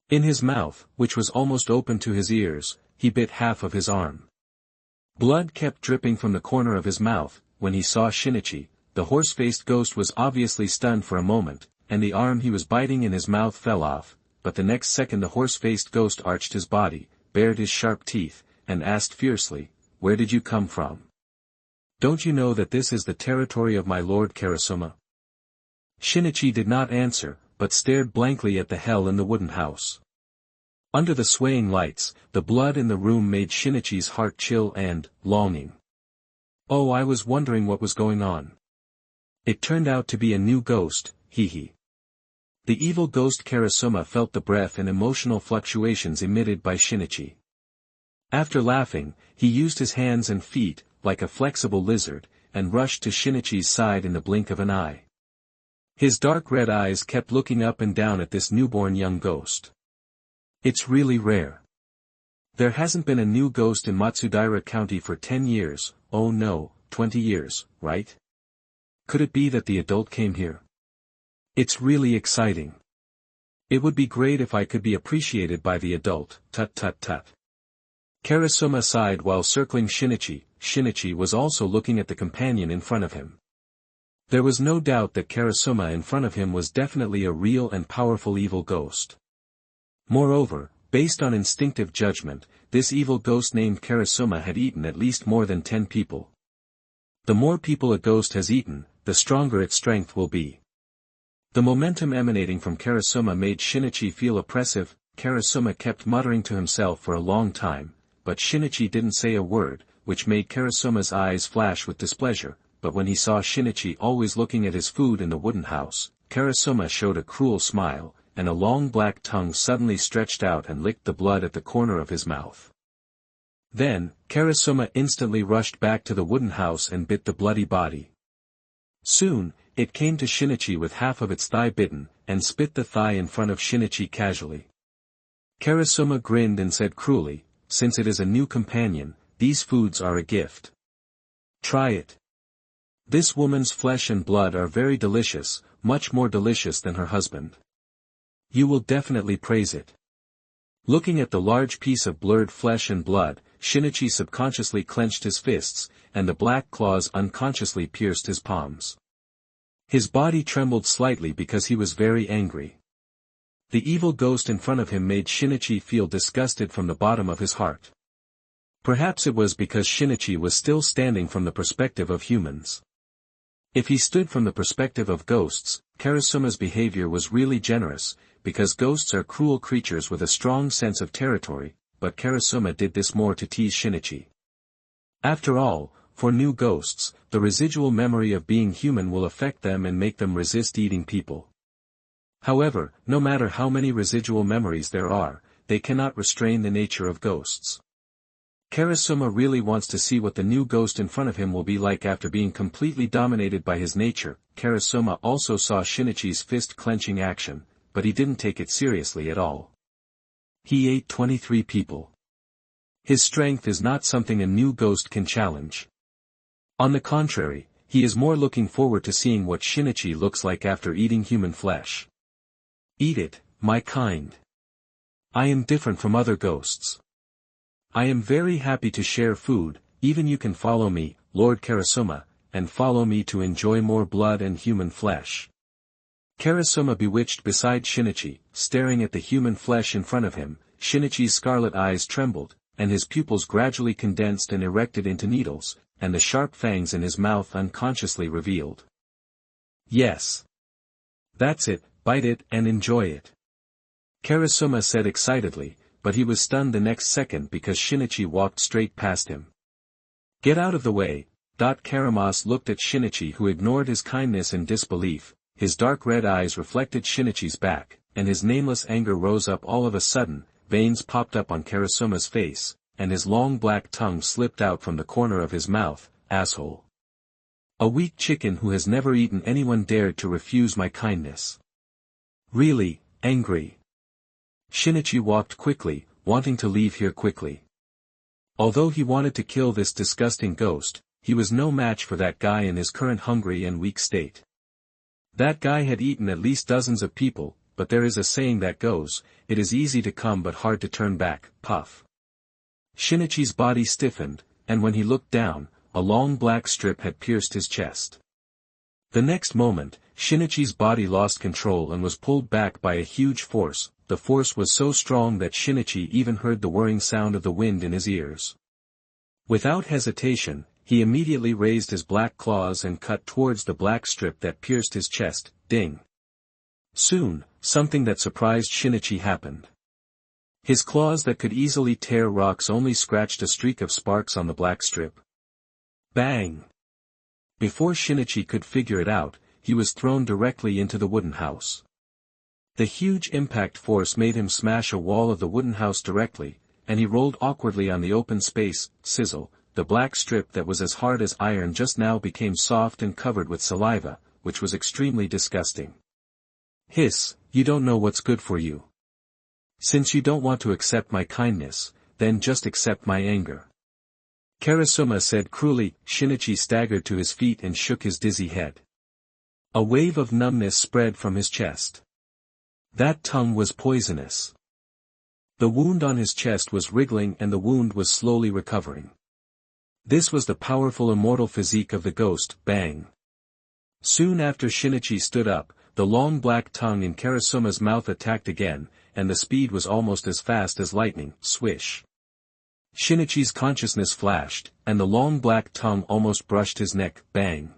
In his mouth, which was almost open to his ears, he bit half of his arm. Blood kept dripping from the corner of his mouth. When he saw Shinichi, the horse-faced ghost was obviously stunned for a moment, and the arm he was biting in his mouth fell off, but the next second the horse-faced ghost arched his body, bared his sharp teeth, and asked fiercely, "Where did you come from? Don't you know that this is the territory of my lord Karasuma?" Shinichi did not answer, but stared blankly at the hell in the wooden house. Under the swaying lights, the blood in the room made Shinichi's heart chill and longing. Oh, I was wondering what was going on. It turned out to be a new ghost, hee. The evil ghost Karasuma felt the breath and emotional fluctuations emitted by Shinichi. After laughing, he used his hands and feet, like a flexible lizard, and rushed to Shinichi's side in the blink of an eye. His dark red eyes kept looking up and down at this newborn young ghost. It's really rare. There hasn't been a new ghost in Matsudaira County for 10 years, oh no, 20 years, right? Could it be that the adult came here? It's really exciting. It would be great if I could be appreciated by the adult. Tut tut tut. Karasuma sighed while circling Shinichi. Shinichi was also looking at the companion in front of him. There was no doubt that Karasuma in front of him was definitely a real and powerful evil ghost. Moreover, based on instinctive judgment, this evil ghost named Karasuma had eaten at least more than 10 people. The more people a ghost has eaten, the stronger its strength will be. The momentum emanating from Karasuma made Shinichi feel oppressive. Karasuma kept muttering to himself for a long time, but Shinichi didn't say a word, which made Karasuma's eyes flash with displeasure. But when he saw Shinichi always looking at his food in the wooden house, Karasuma showed a cruel smile, and a long black tongue suddenly stretched out and licked the blood at the corner of his mouth. Then, Karasuma instantly rushed back to the wooden house and bit the bloody body. Soon, it came to Shinichi with half of its thigh bitten, and spit the thigh in front of Shinichi casually. Karasuma grinned and said cruelly, "Since it is a new companion, these foods are a gift. Try it. This woman's flesh and blood are very delicious, much more delicious than her husband. You will definitely praise it." Looking at the large piece of blurred flesh and blood, Shinichi subconsciously clenched his fists, and the black claws unconsciously pierced his palms. His body trembled slightly because he was very angry. The evil ghost in front of him made Shinichi feel disgusted from the bottom of his heart. Perhaps it was because Shinichi was still standing from the perspective of humans. If he stood from the perspective of ghosts, Karasuma's behavior was really generous, because ghosts are cruel creatures with a strong sense of territory. but Karasuma did this more to tease Shinichi. After all, for new ghosts, the residual memory of being human will affect them and make them resist eating people. However, no matter how many residual memories there are, they cannot restrain the nature of ghosts. Karasuma really wants to see what the new ghost in front of him will be like after being completely dominated by his nature. Karasuma also saw Shinichi's fist-clenching action, but he didn't take it seriously at all. He ate 23 people. His strength is not something a new ghost can challenge. On the contrary, he is more looking forward to seeing what Shinichi looks like after eating human flesh. Eat it, my kind. I am different from other ghosts. I am very happy to share food, even you can follow me, Lord Karasuma, and follow me to enjoy more blood and human flesh. Karasuma bewitched beside Shinichi, staring at the human flesh in front of him. Shinichi's scarlet eyes trembled, and his pupils gradually condensed and erected into needles, and the sharp fangs in his mouth unconsciously revealed. Yes. That's it, bite it and enjoy it. Karasuma said excitedly, but he was stunned the next second because Shinichi walked straight past him. Get out of the way. Karamas looked at Shinichi, who ignored his kindness in disbelief. His dark red eyes reflected Shinichi's back, and his nameless anger rose up all of a sudden. Veins popped up on Karasuma's face, and his long black tongue slipped out from the corner of his mouth. Asshole. A weak chicken who has never eaten anyone dared to refuse my kindness. Really, angry. Shinichi walked quickly, wanting to leave here quickly. Although he wanted to kill this disgusting ghost, he was no match for that guy in his current hungry and weak state. That guy had eaten at least dozens of people, but there is a saying that goes, it is easy to come but hard to turn back. Puff. Shinichi's body stiffened, and when he looked down, a long black strip had pierced his chest. The next moment, Shinichi's body lost control and was pulled back by a huge force. The force was so strong that Shinichi even heard the whirring sound of the wind in his ears. Without hesitation, he immediately raised his black claws and cut towards the black strip that pierced his chest. Ding. Soon, something that surprised Shinichi happened. His claws that could easily tear rocks only scratched a streak of sparks on the black strip. Bang! Before Shinichi could figure it out, he was thrown directly into the wooden house. The huge impact force made him smash a wall of the wooden house directly, and he rolled awkwardly on the open space. Sizzle, the black strip that was as hard as iron just now became soft and covered with saliva, which was extremely disgusting. Hiss, you don't know what's good for you. Since you don't want to accept my kindness, then just accept my anger. Karasuma said cruelly. Shinichi staggered to his feet and shook his dizzy head. A wave of numbness spread from his chest. That tongue was poisonous. The wound on his chest was wriggling and the wound was slowly recovering. This was the powerful immortal physique of the ghost. Bang. Soon after Shinichi stood up, the long black tongue in Karasuma's mouth attacked again, and the speed was almost as fast as lightning. Swish. Shinichi's consciousness flashed, and the long black tongue almost brushed his neck. Bang.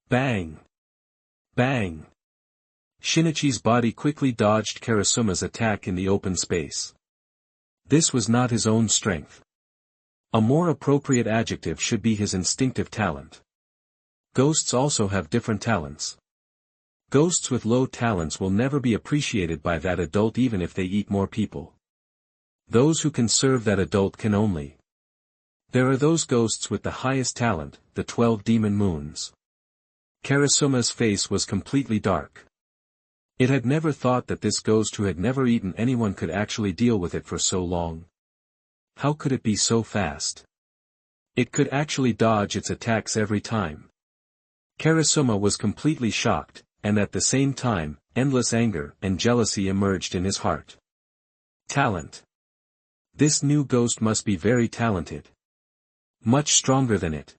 Bang. Bang. Shinichi's body quickly dodged Karasuma's attack in the open space. This was not his own strength. A more appropriate adjective should be his instinctive talent. Ghosts also have different talents. Ghosts with low talents will never be appreciated by that adult even if they eat more people. Those who can serve that adult can only. There are those ghosts with the highest talent, the 12 demon moons. Karasuma's face was completely dark. It had never thought that this ghost who had never eaten anyone could actually deal with it for so long. How could it be so fast? It could actually dodge its attacks every time. Karasuma was completely shocked, and at the same time, endless anger and jealousy emerged in his heart. Talent. This new ghost must be very talented. Much stronger than it.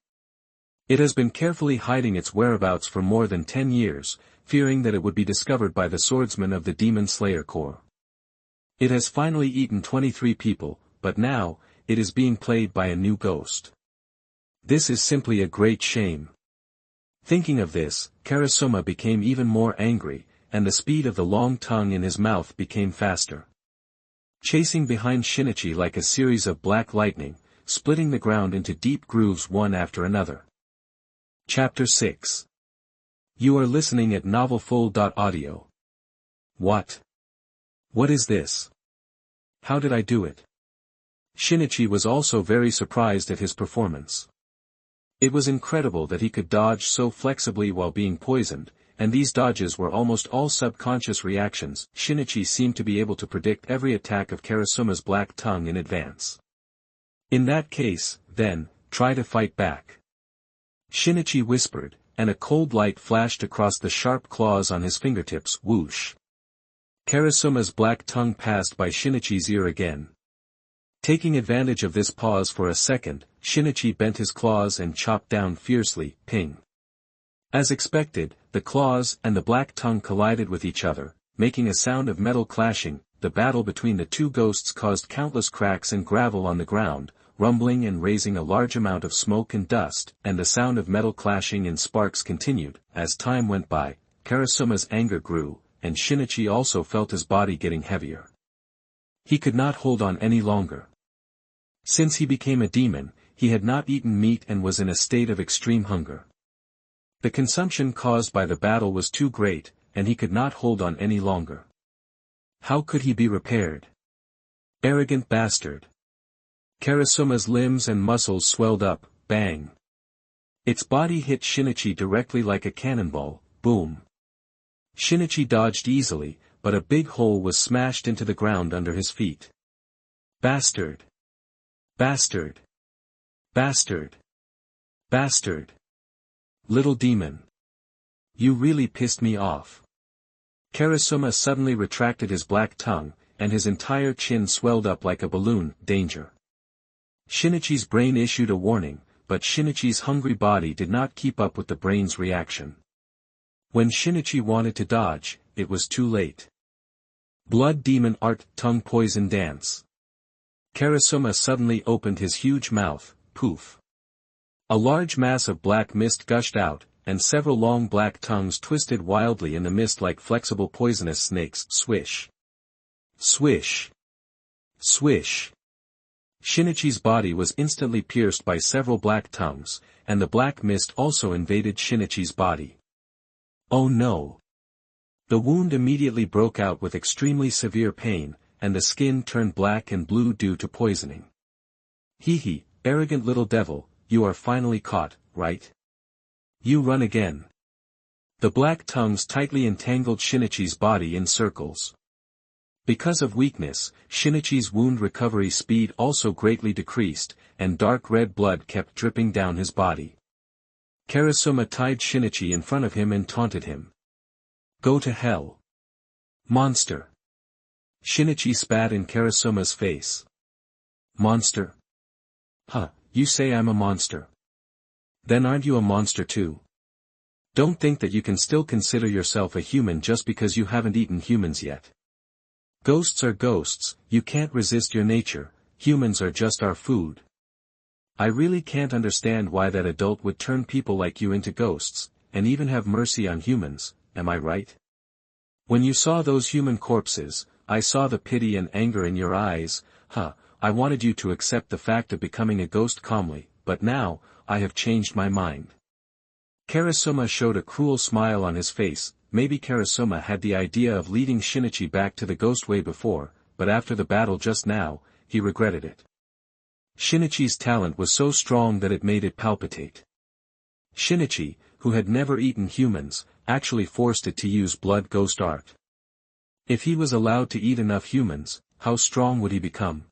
It has been carefully hiding its whereabouts for more than 10 years, fearing that it would be discovered by the swordsmen of the Demon Slayer Corps. It has finally eaten 23 people, but now, it is being played by a new ghost. This is simply a great shame. Thinking of this, Karasuma became even more angry, and the speed of the long tongue in his mouth became faster. chasing behind Shinichi like a series of black lightning, splitting the ground into deep grooves one after another. Chapter 6. You are listening at novelfull.audio. What? What is this? How did I do it? Shinichi was also very surprised at his performance. It was incredible that he could dodge so flexibly while being poisoned, and these dodges were almost all subconscious reactions. Shinichi seemed to be able to predict every attack of Karasuma's black tongue in advance. In that case, then, try to fight back. Shinichi whispered, and a cold light flashed across the sharp claws on his fingertips. Whoosh. Karasuma's black tongue passed by Shinichi's ear again. Taking advantage of this pause for a second, Shinichi bent his claws and chopped down fiercely. Ping. As expected, the claws and the black tongue collided with each other, making a sound of metal clashing. The battle between the two ghosts caused countless cracks and gravel on the ground, rumbling and raising a large amount of smoke and dust, and the sound of metal clashing and sparks continued. As time went by, Karasuma's anger grew, and Shinichi also felt his body getting heavier. He could not hold on any longer. Since he became a demon, he had not eaten meat and was in a state of extreme hunger. The consumption caused by the battle was too great, and he could not hold on any longer. How could he be repaired? Arrogant bastard. Karasuma's limbs and muscles swelled up. Bang. Its body hit Shinichi directly like a cannonball. Boom. Shinichi dodged easily, but a big hole was smashed into the ground under his feet. Bastard. Bastard. Bastard. Bastard. Little demon. You really pissed me off. Karasuma suddenly retracted his black tongue, and his entire chin swelled up like a balloon. Danger. Shinichi's brain issued a warning, but Shinichi's hungry body did not keep up with the brain's reaction. When Shinichi wanted to dodge, it was too late. Blood demon art, tongue poison dance. Karasuma suddenly opened his huge mouth. Poof. A large mass of black mist gushed out, and several long black tongues twisted wildly in the mist like flexible poisonous snakes. Swish. Swish. Swish. Shinichi's body was instantly pierced by several black tongues, and the black mist also invaded Shinichi's body. Oh no! The wound immediately broke out with extremely severe pain, and the skin turned black and blue due to poisoning. Hee, arrogant little devil, you are finally caught, right? You run again. The black tongues tightly entangled Shinichi's body in circles. Because of weakness, Shinichi's wound recovery speed also greatly decreased, and dark red blood kept dripping down his body. Karasuma tied Shinichi in front of him and taunted him. Go to hell. Monster. Shinichi spat in Karasuma's face. Monster? Huh, you say I'm a monster. Then aren't you a monster too? Don't think that you can still consider yourself a human just because you haven't eaten humans yet. Ghosts are ghosts, you can't resist your nature, humans are just our food. I really can't understand why that adult would turn people like you into ghosts, and even have mercy on humans, am I right? When you saw those human corpses, I saw the pity and anger in your eyes. I wanted you to accept the fact of becoming a ghost calmly, but now, I have changed my mind. Karasuma showed a cruel smile on his face. Maybe Karasuma had the idea of leading Shinichi back to the ghost way before, but after the battle just now, he regretted it. Shinichi's talent was so strong that it made it palpitate. Shinichi, who had never eaten humans, actually forced it to use blood ghost art. If he was allowed to eat enough humans, how strong would he become?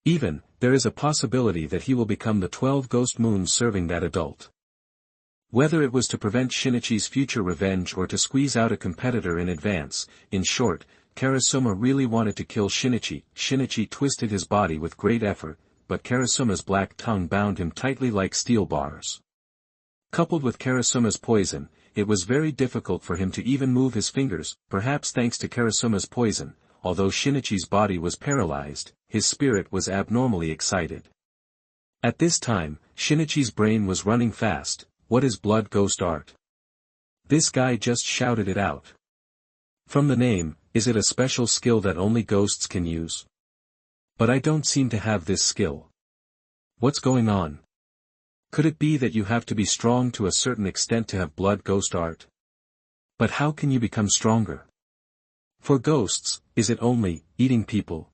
Even, there is a possibility that he will become the 12 ghost moons serving that adult. Whether it was to prevent Shinichi's future revenge or to squeeze out a competitor in advance, in short, Karasuma really wanted to kill Shinichi. Shinichi twisted his body with great effort, but Karasuma's black tongue bound him tightly like steel bars. Coupled with Karasuma's poison, it was very difficult for him to even move his fingers, perhaps thanks to Karasuma's poison. Although Shinichi's body was paralyzed, his spirit was abnormally excited. At this time, Shinichi's brain was running fast. What is blood ghost art? This guy just shouted it out. From the name, is it a special skill that only ghosts can use? But I don't seem to have this skill. What's going on? Could it be that you have to be strong to a certain extent to have blood ghost art? But how can you become stronger? For ghosts, is it only eating people?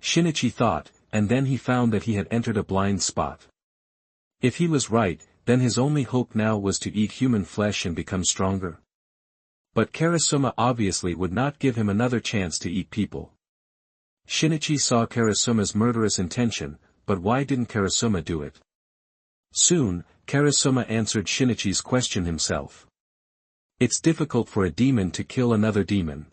Shinichi thought, and then he found that he had entered a blind spot. If he was right, then his only hope now was to eat human flesh and become stronger. But Karasuma obviously would not give him another chance to eat people. Shinichi saw Karasuma's murderous intention, but why didn't Karasuma do it? Soon, Karasuma answered Shinichi's question himself. It's difficult for a demon to kill another demon.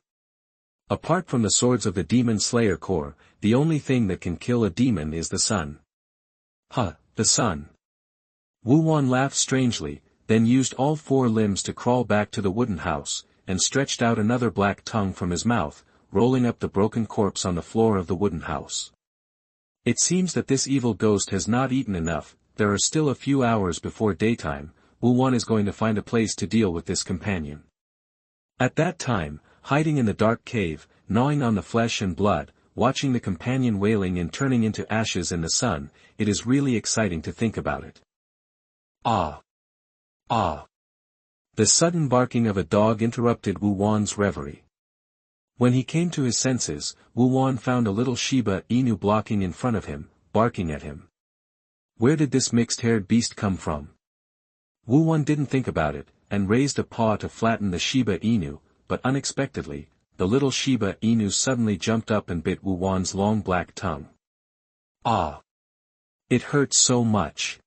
Apart from the swords of the Demon Slayer Corps, the only thing that can kill a demon is the sun. Huh, the sun. Wuwan laughed strangely, then used all four limbs to crawl back to the wooden house, and stretched out another black tongue from his mouth, rolling up the broken corpse on the floor of the wooden house. It seems that this evil ghost has not eaten enough. There are still a few hours before daytime. Wuwan is going to find a place to deal with this companion. At that time, hiding in the dark cave, gnawing on the flesh and blood, watching the companion wailing and turning into ashes in the sun, it is really exciting to think about it. Ah! Ah! The sudden barking of a dog interrupted Wuwan's reverie. When he came to his senses, Wuwan found a little Shiba Inu blocking in front of him, barking at him. Where did this mixed-haired beast come from? Wuwan didn't think about it, and raised a paw to flatten the Shiba Inu, but unexpectedly, the little Shiba Inu suddenly jumped up and bit Wuwan's long black tongue. Ah! It hurt so much.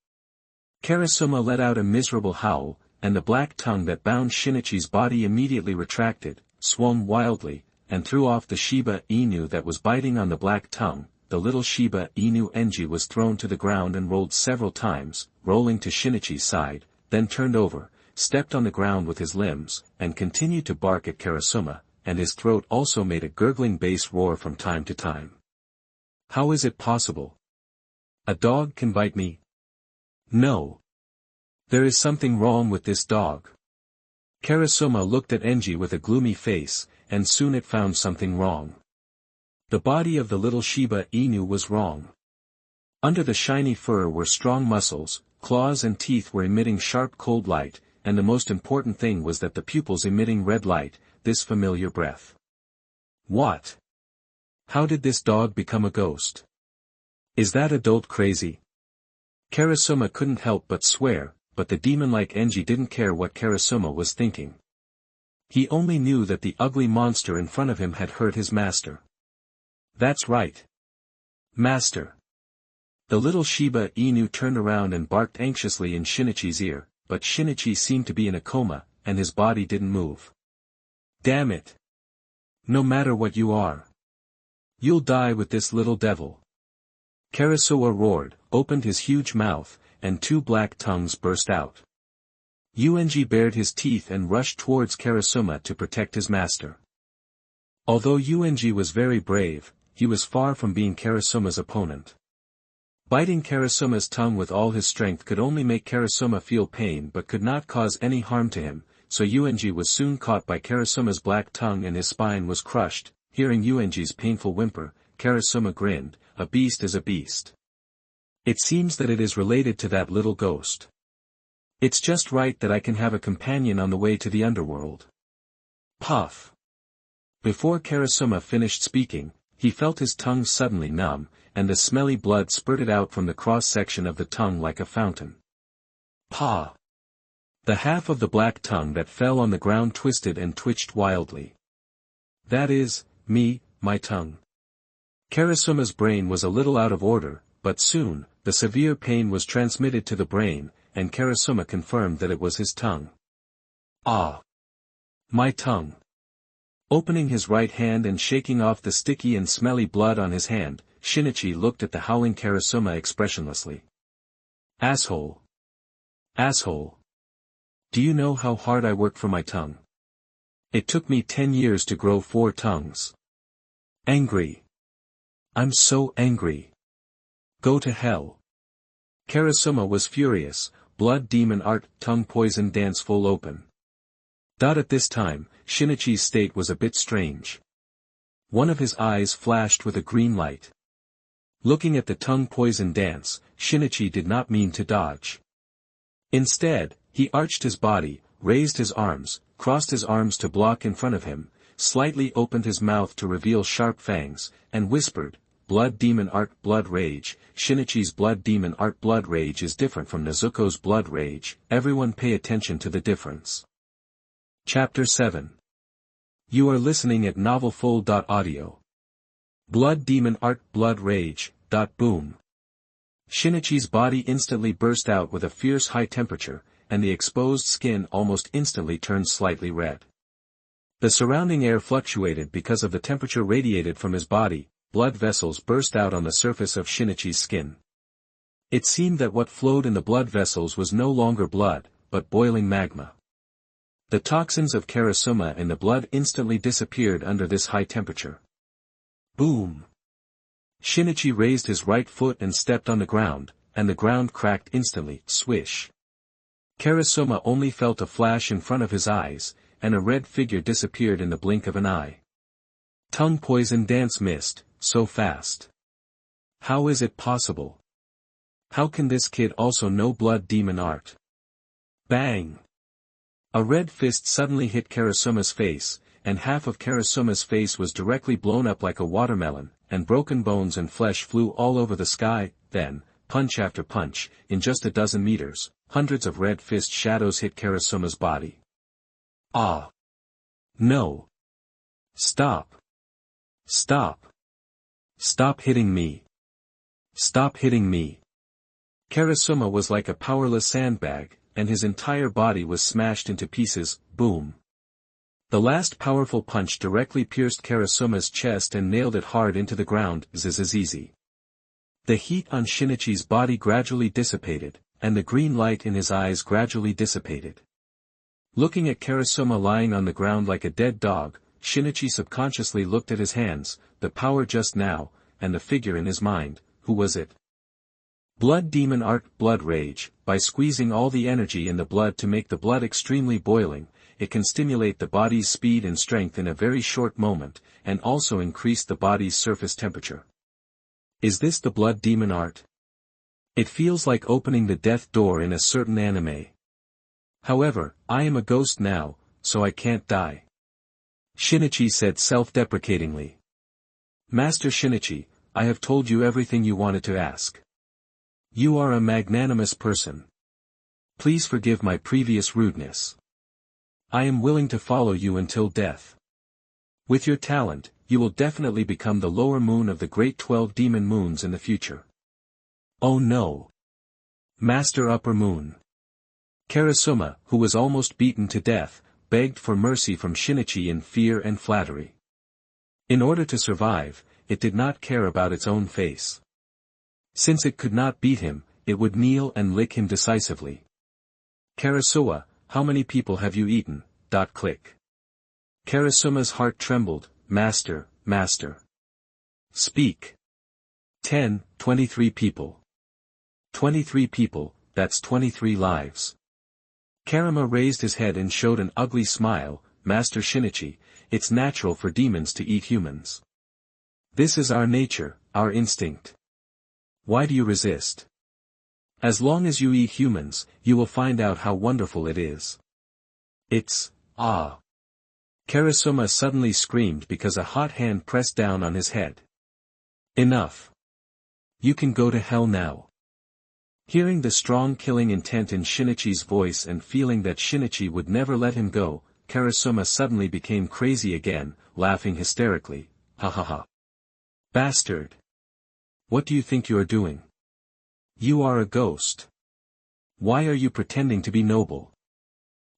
Karasuma let out a miserable howl, and the black tongue that bound Shinichi's body immediately retracted, swung wildly, and threw off the Shiba Inu that was biting on the black tongue. The little Shiba Inu Enji was thrown to the ground and rolled several times, rolling to Shinichi's side, then turned over, stepped on the ground with his limbs, and continued to bark at Karasuma, and his throat also made a gurgling bass roar from time to time. How is it possible? A dog can bite me? No. There is something wrong with this dog. Karasuma looked at Enji with a gloomy face, and soon it found something wrong. The body of the little Shiba Inu was wrong. Under the shiny fur were strong muscles, claws and teeth were emitting sharp cold light, and the most important thing was that the pupils emitting red light, this familiar breath. What? How did this dog become a ghost? Is that adult crazy? Karasuma couldn't help but swear, but the demon-like Enji didn't care what Karasuma was thinking. He only knew that the ugly monster in front of him had hurt his master. That's right. Master. The little Shiba Inu turned around and barked anxiously in Shinichi's ear, but Shinichi seemed to be in a coma, and his body didn't move. Damn it. No matter what you are. You'll die with this little devil. Karasuma roared, opened his huge mouth, and two black tongues burst out. Uenji bared his teeth and rushed towards Karasuma to protect his master. Although Uenji was very brave, he was far from being Karasuma's opponent. Biting Karasuma's tongue with all his strength could only make Karasuma feel pain but could not cause any harm to him, so Uenji was soon caught by Karasuma's black tongue and his spine was crushed. Hearing Uenji's painful whimper, Karasuma grinned. A beast is a beast. It seems that it is related to that little ghost. It's just right that I can have a companion on the way to the underworld. Puff. Before Karasuma finished speaking, he felt his tongue suddenly numb, and the smelly blood spurted out from the cross-section of the tongue like a fountain. Pa! The half of the black tongue that fell on the ground twisted and twitched wildly. That is, me, my tongue. Karasuma's brain was a little out of order, but soon, the severe pain was transmitted to the brain, and Karasuma confirmed that it was his tongue. Ah! My tongue! Opening his right hand and shaking off the sticky and smelly blood on his hand, Shinichi looked at the howling Karasuma expressionlessly. Asshole! Asshole! Do you know how hard I work for my tongue? It took me 10 years to grow 4 tongues. Angry! I'm so angry. Go to hell. Karasuma was furious, blood demon art, tongue poison dance full open. At this time, Shinichi's state was a bit strange. One of his eyes flashed with a green light. Looking at the tongue poison dance, Shinichi did not mean to dodge. Instead, he arched his body, raised his arms, crossed his arms to block in front of him, slightly opened his mouth to reveal sharp fangs, and whispered, "Blood Demon Art Blood Rage." Shinichi's Blood Demon Art Blood Rage is different from Nezuko's Blood Rage. Everyone pay attention to the difference. Chapter 7. You are listening at novelfull.audio. Blood Demon Art Blood Rage. Boom. Shinichi's body instantly burst out with a fierce high temperature, and the exposed skin almost instantly turned slightly red. The surrounding air fluctuated because of the temperature radiated from his body. Blood vessels burst out on the surface of Shinichi's skin. It seemed that what flowed in the blood vessels was no longer blood, but boiling magma. The toxins of Karasuma in the blood instantly disappeared under this high temperature. Boom! Shinichi raised his right foot and stepped on the ground, and the ground cracked instantly. Swish! Karasuma only felt a flash in front of his eyes, and a red figure disappeared in the blink of an eye. Tongue poison dance missed. So fast. How is it possible? How can this kid also know blood demon art? Bang! A red fist suddenly hit Karasuma's face, and half of Karasuma's face was directly blown up like a watermelon, and broken bones and flesh flew all over the sky. Then, punch after punch, in just a dozen meters, hundreds of red fist shadows hit Karasuma's body. Ah! No! Stop! Stop! Stop hitting me! Stop hitting me! Karasuma was like a powerless sandbag, and his entire body was smashed into pieces. Boom! The last powerful punch directly pierced Karasuma's chest and nailed it hard into the ground. Zizizizi. The heat on Shinichi's body gradually dissipated, and the green light in his eyes gradually dissipated. Looking at Karasuma lying on the ground like a dead dog, Shinichi subconsciously looked at his hands, the power just now, and the figure in his mind. Who was it? Blood Demon Art Blood Rage. By squeezing all the energy in the blood to make the blood extremely boiling, it can stimulate the body's speed and strength in a very short moment, and also increase the body's surface temperature. Is this the Blood Demon Art? It feels like opening the death door in a certain anime. However, I am a ghost now, so I can't die. Shinichi said self-deprecatingly. Master Shinichi, I have told you everything you wanted to ask. You are a magnanimous person. Please forgive my previous rudeness. I am willing to follow you until death. With your talent, you will definitely become the lower moon of the great 12 demon moons in the future. Oh no! Master Upper Moon. Karasuma, who was almost beaten to death, begged for mercy from Shinichi in fear and flattery. In order to survive, it did not care about its own face. Since it could not beat him, it would kneel and lick him decisively. Karasuma, how many people have you eaten? Click. Karasuma's heart trembled. Master, master. Speak. 10, 23 people. 23 people, that's 23 lives. Karama raised his head and showed an ugly smile. Master Shinichi, it's natural for demons to eat humans. This is our nature, our instinct. Why do you resist? As long as you eat humans, you will find out how wonderful it is. It's, ah. Karasuma suddenly screamed because a hot hand pressed down on his head. Enough. You can go to hell now. Hearing the strong killing intent in Shinichi's voice and feeling that Shinichi would never let him go, Karasuma suddenly became crazy again, laughing hysterically. Ha ha ha. Bastard. What do you think you are doing? You are a ghost. Why are you pretending to be noble?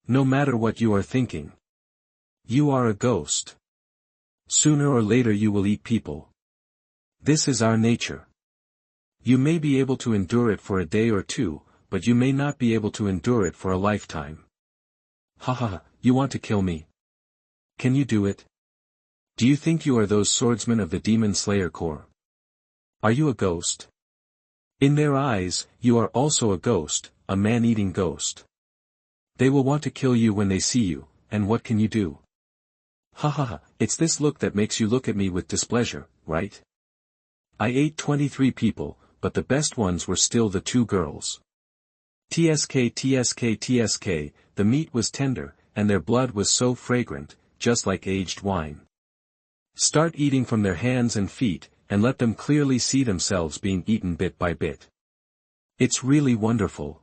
No matter what you are thinking. You are a ghost. Sooner or later you will eat people. This is our nature. You may be able to endure it for a day or two, but you may not be able to endure it for a lifetime. Ha ha ha, you want to kill me? Can you do it? Do you think you are those swordsmen of the Demon Slayer Corps? Are you a ghost? In their eyes, you are also a ghost, a man-eating ghost. They will want to kill you when they see you, and what can you do? Ha ha ha, it's this look that makes you look at me with displeasure, right? I ate 23 people, but the best ones were still the 2 girls. TSK TSK TSK, the meat was tender, and their blood was so fragrant, just like aged wine. Start eating from their hands and feet, and let them clearly see themselves being eaten bit by bit. It's really wonderful.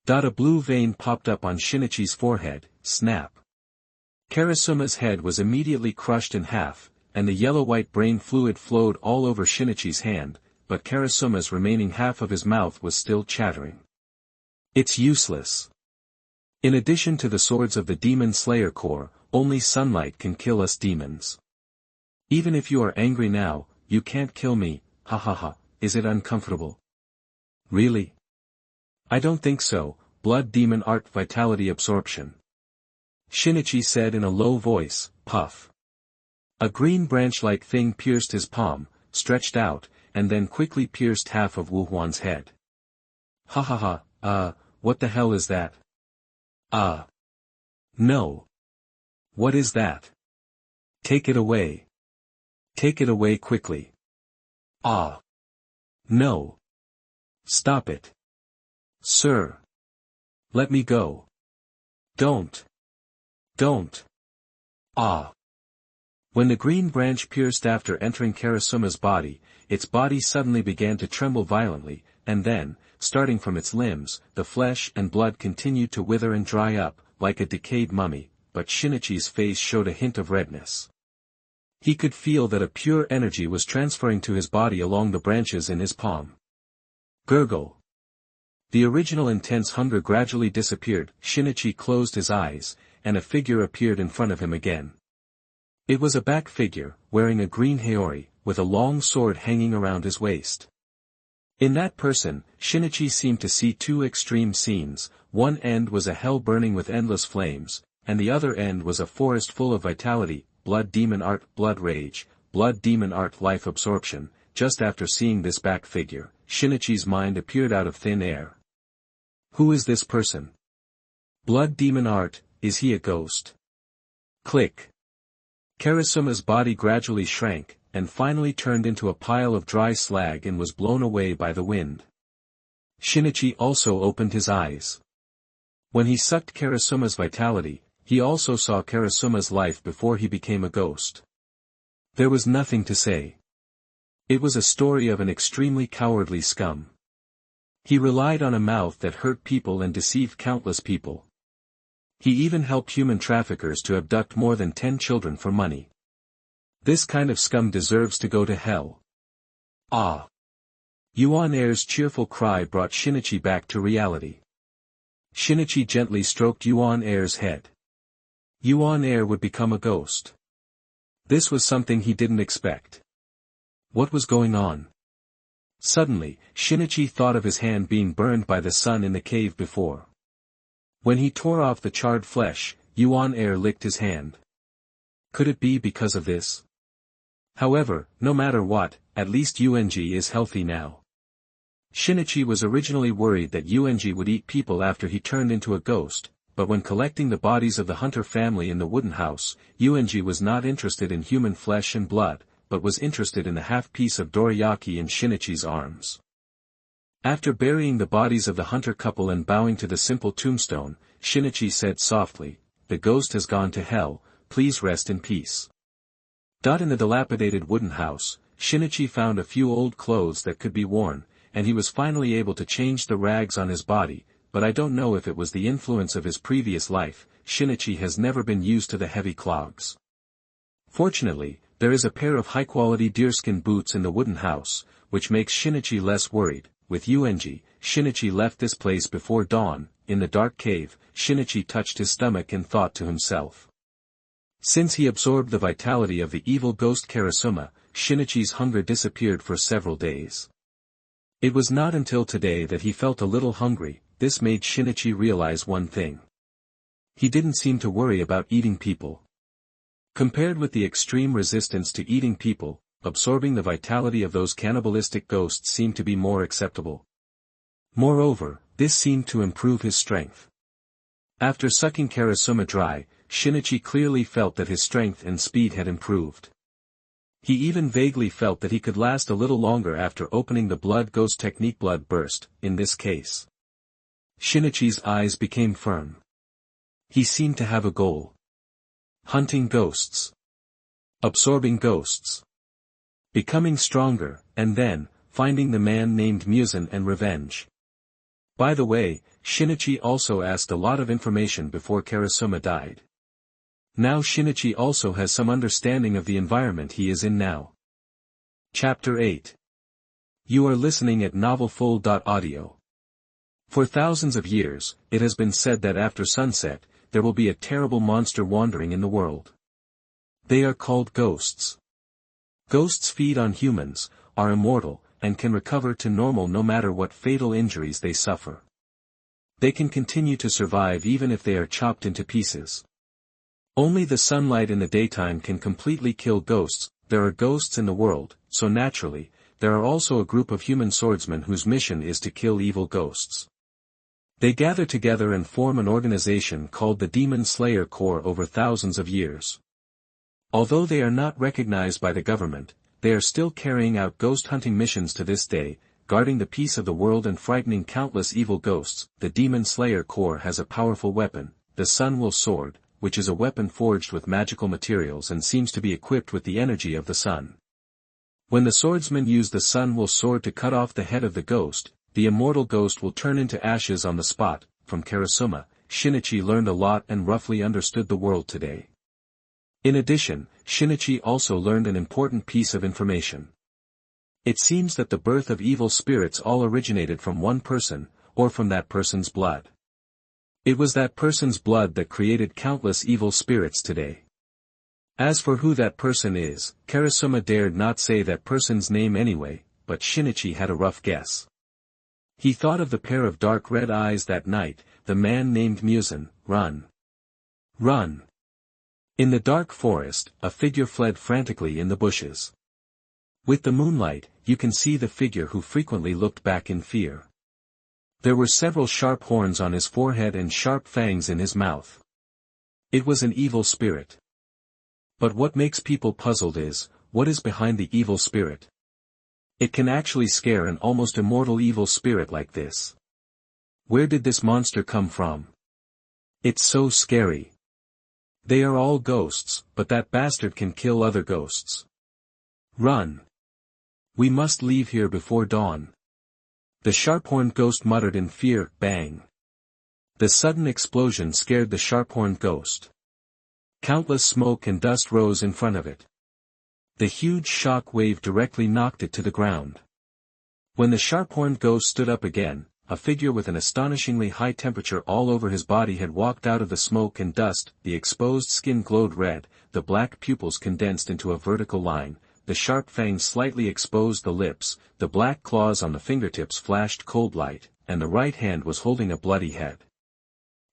A blue vein popped up on Shinichi's forehead, snap. Karasuma's head was immediately crushed in half, and the yellow-white brain fluid flowed all over Shinichi's hand, but Karasuma's remaining half of his mouth was still chattering. It's useless. In addition to the swords of the Demon Slayer Corps, only sunlight can kill us demons. Even if you are angry now, you can't kill me, ha ha ha, is it uncomfortable? Really? I don't think so, Blood Demon Art Vitality Absorption. Shinichi said in a low voice, puff. A green branch-like thing pierced his palm, stretched out, and then quickly pierced half of Wu Huan's head. Ha ha ha, what the hell is that? No. What is that? Take it away. Take it away quickly. No. Stop it. Sir. Let me go. Don't. When the green branch pierced after entering Karasuma's body, its body suddenly began to tremble violently, and then, starting from its limbs, the flesh and blood continued to wither and dry up, like a decayed mummy, but Shinichi's face showed a hint of redness. He could feel that a pure energy was transferring to his body along the branches in his palm. Gurgle. The original intense hunger gradually disappeared. Shinichi closed his eyes, and a figure appeared in front of him again. It was a back figure, wearing a green haori, with a long sword hanging around his waist. In that person, Shinichi seemed to see 2 extreme scenes. One end was a hell burning with endless flames, and the other end was a forest full of vitality, blood demon art, blood rage, blood demon art life absorption. Just after seeing this back figure, Shinichi's mind appeared out of thin air. Who is this person? Blood demon art, is he a ghost? Click. Karasuma's body gradually shrank, and finally turned into a pile of dry slag and was blown away by the wind. Shinichi also opened his eyes. When he sucked Karasuma's vitality, he also saw Karasuma's life before he became a ghost. There was nothing to say. It was a story of an extremely cowardly scum. He relied on a mouth that hurt people and deceived countless people. He even helped human traffickers to abduct more than 10 children for money. This kind of scum deserves to go to hell. Yuan Air's cheerful cry brought Shinichi back to reality. Shinichi gently stroked Yuan Air's head. Yuan Air would become a ghost. This was something he didn't expect. What was going on? Suddenly, Shinichi thought of his hand being burned by the sun in the cave before. When he tore off the charred flesh, Yuan Air licked his hand. Could it be because of this? However, no matter what, at least UNG is healthy now. Shinichi was originally worried that UNG would eat people after he turned into a ghost, but when collecting the bodies of the hunter family in the wooden house, UNG was not interested in human flesh and blood, but was interested in the half-piece of dorayaki in Shinichi's arms. After burying the bodies of the hunter couple and bowing to the simple tombstone, Shinichi said softly, "The ghost has gone to hell, please rest in peace." In the dilapidated wooden house, Shinichi found a few old clothes that could be worn, and he was finally able to change the rags on his body, but I don't know if it was the influence of his previous life. Shinichi has never been used to the heavy clogs. Fortunately, there is a pair of high-quality deerskin boots in the wooden house, which makes Shinichi less worried. With UNG, Shinichi left this place before dawn. In the dark cave, Shinichi touched his stomach and thought to himself. Since he absorbed the vitality of the evil ghost Karasuma, Shinichi's hunger disappeared for several days. It was not until today that he felt a little hungry. This made Shinichi realize one thing. He didn't seem to worry about eating people. Compared with the extreme resistance to eating people, absorbing the vitality of those cannibalistic ghosts seemed to be more acceptable. Moreover, this seemed to improve his strength. After sucking Karasuma dry, Shinichi clearly felt that his strength and speed had improved. He even vaguely felt that he could last a little longer after opening the blood ghost technique. Blood burst, in this case. Shinichi's eyes became firm. He seemed to have a goal. Hunting ghosts. Absorbing ghosts. Becoming stronger, and then, finding the man named Muzan and revenge. By the way, Shinichi also asked a lot of information before Karasuma died. Now Shinichi also has some understanding of the environment he is in now. Chapter 8. You are listening at novelfull.audio. For thousands of years, it has been said that after sunset, there will be a terrible monster wandering in the world. They are called ghosts. Ghosts feed on humans, are immortal, and can recover to normal no matter what fatal injuries they suffer. They can continue to survive even if they are chopped into pieces. Only the sunlight in the daytime can completely kill ghosts. There are ghosts in the world, so naturally, there are also a group of human swordsmen whose mission is to kill evil ghosts. They gather together and form an organization called the Demon Slayer Corps over thousands of years. Although they are not recognized by the government, they are still carrying out ghost hunting missions to this day, guarding the peace of the world and frightening countless evil ghosts. The Demon Slayer Corps has a powerful weapon, the Sun-Will Sword, which is a weapon forged with magical materials and seems to be equipped with the energy of the sun. When the swordsmen use the Sun-Will Sword to cut off the head of the ghost, the immortal ghost will turn into ashes on the spot. From Karasuma, Shinichi learned a lot and roughly understood the world today. In addition, Shinichi also learned an important piece of information. It seems that the birth of evil spirits all originated from one person, or from that person's blood. It was that person's blood that created countless evil spirits today. As for who that person is, Karasuma dared not say that person's name anyway, but Shinichi had a rough guess. He thought of the pair of dark red eyes that night, the man named Muzan. Run. Run. In the dark forest, a figure fled frantically in the bushes. With the moonlight, you can see the figure who frequently looked back in fear. There were several sharp horns on his forehead and sharp fangs in his mouth. It was an evil spirit. But what makes people puzzled is, what is behind the evil spirit? It can actually scare an almost immortal evil spirit like this. Where did this monster come from? It's so scary. They are all ghosts, but that bastard can kill other ghosts. Run. We must leave here before dawn. The sharp-horned ghost muttered in fear. Bang. The sudden explosion scared the sharp-horned ghost. Countless smoke and dust rose in front of it. The huge shock wave directly knocked it to the ground. When the sharp-horned ghost stood up again, a figure with an astonishingly high temperature all over his body had walked out of the smoke and dust. The exposed skin glowed red, the black pupils condensed into a vertical line, the sharp fangs slightly exposed the lips, the black claws on the fingertips flashed cold light, and the right hand was holding a bloody head.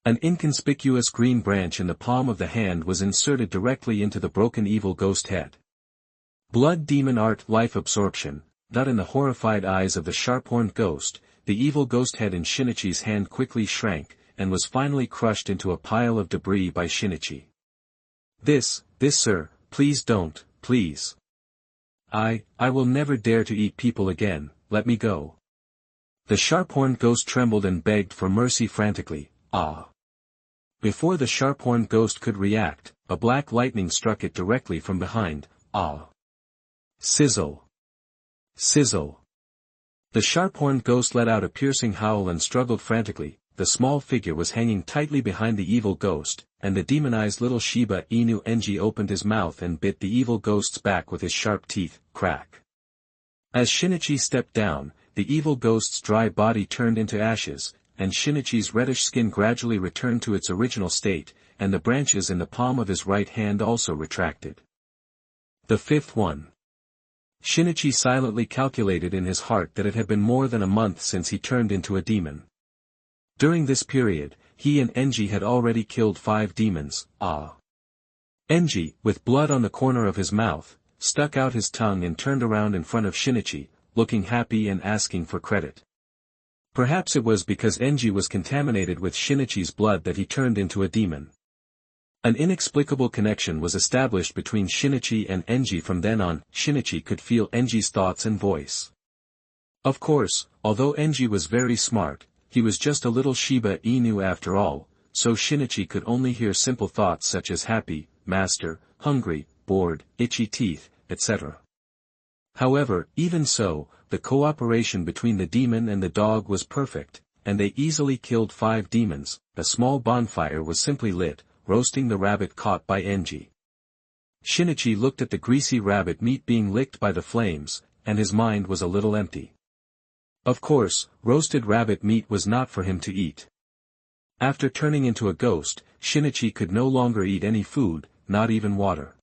An inconspicuous green branch in the palm of the hand was inserted directly into the broken evil ghost head. Blood demon art life absorption, not in the horrified eyes of the sharp-horned ghost. The evil ghost head in Shinichi's hand quickly shrank, and was finally crushed into a pile of debris by Shinichi. This sir, please don't, please. I will never dare to eat people again, let me go. The sharp-horned ghost trembled and begged for mercy frantically. Ah. Before the sharp-horned ghost could react, a black lightning struck it directly from behind. Ah. Sizzle. Sizzle. The sharp-horned ghost let out a piercing howl and struggled frantically. The small figure was hanging tightly behind the evil ghost, and the demonized little Shiba Inu Enji opened his mouth and bit the evil ghost's back with his sharp teeth. Crack. As Shinichi stepped down, the evil ghost's dry body turned into ashes, and Shinichi's reddish skin gradually returned to its original state, and the branches in the palm of his right hand also retracted. The fifth one. Shinichi silently calculated in his heart that it had been more than a month since he turned into a demon. During this period, he and Enji had already killed 5 demons. Ah. Enji, with blood on the corner of his mouth, stuck out his tongue and turned around in front of Shinichi, looking happy and asking for credit. Perhaps it was because Enji was contaminated with Shinichi's blood that he turned into a demon. An inexplicable connection was established between Shinichi and Enji. From then on. Shinichi could feel Enji's thoughts and voice. Of course, although Enji was very smart, he was just a little Shiba Inu after all, so Shinichi could only hear simple thoughts such as happy, master, hungry, bored, itchy teeth, etc. However, even so, the cooperation between the demon and the dog was perfect, and they easily killed 5 demons. A small bonfire was simply lit, roasting the rabbit caught by Enji. Shinichi looked at the greasy rabbit meat being licked by the flames, and his mind was a little empty. Of course, roasted rabbit meat was not for him to eat. After turning into a ghost, Shinichi could no longer eat any food, not even water.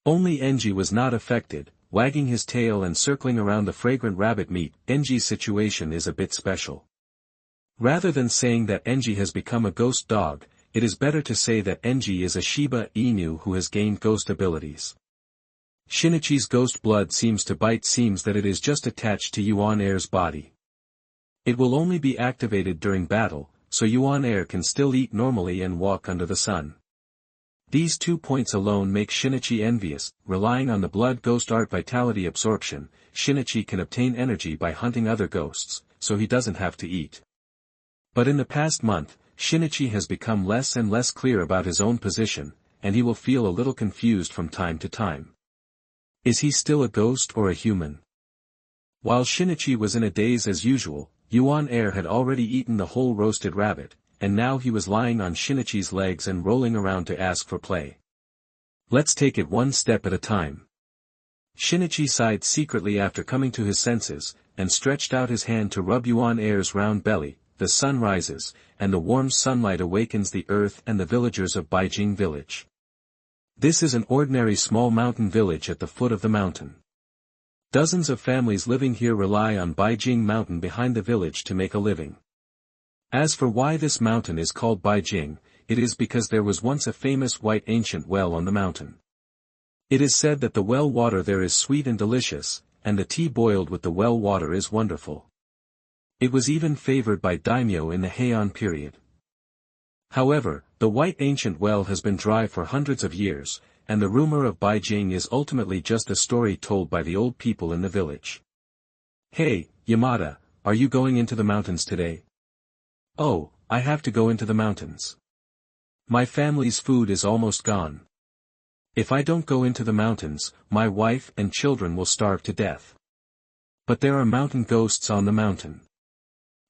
Only Enji was not affected, wagging his tail and circling around the fragrant rabbit meat. Enji's situation is a bit special. Rather than saying that Enji has become a ghost dog, it is better to say that Enji is a Shiba Inu who has gained ghost abilities. Shinichi's ghost blood seems to bite. Seems that it is just attached to Yuan Air's body. It will only be activated during battle, so Yuan Air can still eat normally and walk under the sun. These 2 points alone make Shinichi envious. Relying on the blood ghost art vitality absorption, Shinichi can obtain energy by hunting other ghosts, so he doesn't have to eat. But in the past month, Shinichi has become less and less clear about his own position, and he will feel a little confused from time to time. Is he still a ghost or a human? While Shinichi was in a daze as usual, Yuan Air had already eaten the whole roasted rabbit, and now he was lying on Shinichi's legs and rolling around to ask for play. Let's take it one step at a time. Shinichi sighed secretly after coming to his senses, and stretched out his hand to rub Yuan Air's round belly. The sun rises, and the warm sunlight awakens the earth and the villagers of Baijing village. This is an ordinary small mountain village at the foot of the mountain. Dozens of families living here rely on Baijing Mountain behind the village to make a living. As for why this mountain is called Baijing, it is because there was once a famous white ancient well on the mountain. It is said that the well water there is sweet and delicious, and the tea boiled with the well water is wonderful. It was even favored by daimyo in the Heian period. However, the white ancient well has been dry for hundreds of years, and the rumor of Baijing is ultimately just a story told by the old people in the village. Hey, Yamada, are you going into the mountains today? Oh, I have to go into the mountains. My family's food is almost gone. If I don't go into the mountains, my wife and children will starve to death. But there are mountain ghosts on the mountain.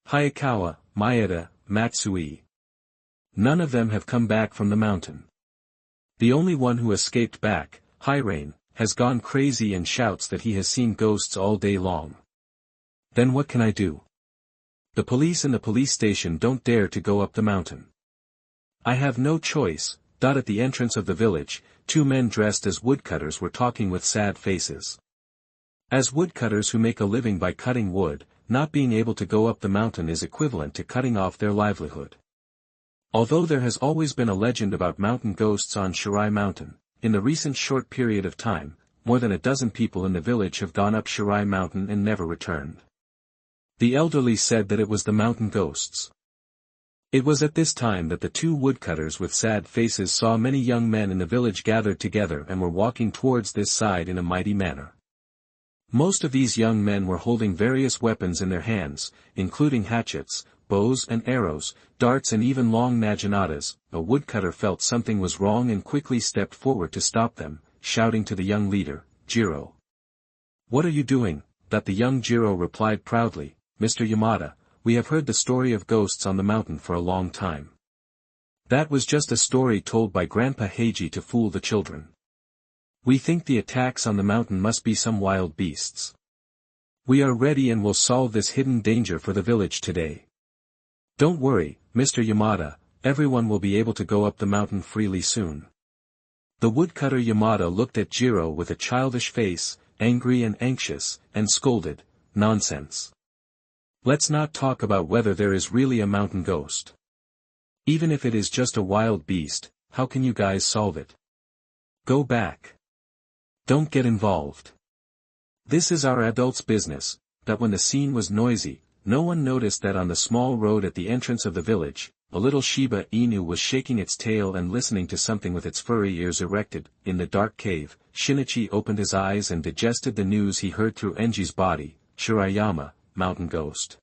Hayakawa, Maeda, Matsui. None of them have come back from the mountain. The only one who escaped back, Hyrain, has gone crazy and shouts that he has seen ghosts all day long. Then what can I do? The police in the police station don't dare to go up the mountain. I have no choice. At the entrance of the village, 2 men dressed as woodcutters were talking with sad faces. As woodcutters who make a living by cutting wood, not being able to go up the mountain is equivalent to cutting off their livelihood. Although there has always been a legend about mountain ghosts on Shirai Mountain, in the recent short period of time, more than a dozen people in the village have gone up Shirai Mountain and never returned. The elderly said that it was the mountain ghosts. It was at this time that the 2 woodcutters with sad faces saw many young men in the village gathered together and were walking towards this side in a mighty manner. Most of these young men were holding various weapons in their hands, including hatchets, bows and arrows, darts and even long naginatas. A woodcutter felt something was wrong and quickly stepped forward to stop them, shouting to the young leader, Jiro. What are you doing? That the young Jiro replied proudly, Mr. Yamada, we have heard the story of ghosts on the mountain for a long time. That was just a story told by Grandpa Heiji to fool the children. We think the attacks on the mountain must be some wild beasts. We are ready and will solve this hidden danger for the village today. Don't worry, Mr. Yamada, everyone will be able to go up the mountain freely soon. The woodcutter Yamada looked at Jiro with a childish face, angry and anxious, and scolded, Nonsense. Let's not talk about whether there is really a mountain ghost. Even if it is just a wild beast, how can you guys solve it? Go back. Don't get involved. This is our adults' business. That when the scene was noisy, no one noticed that on the small road at the entrance of the village, a little Shiba Inu was shaking its tail and listening to something with its furry ears erected. In the dark cave, Shinichi opened his eyes and digested the news he heard through Enji's body. Shirayama, mountain ghost.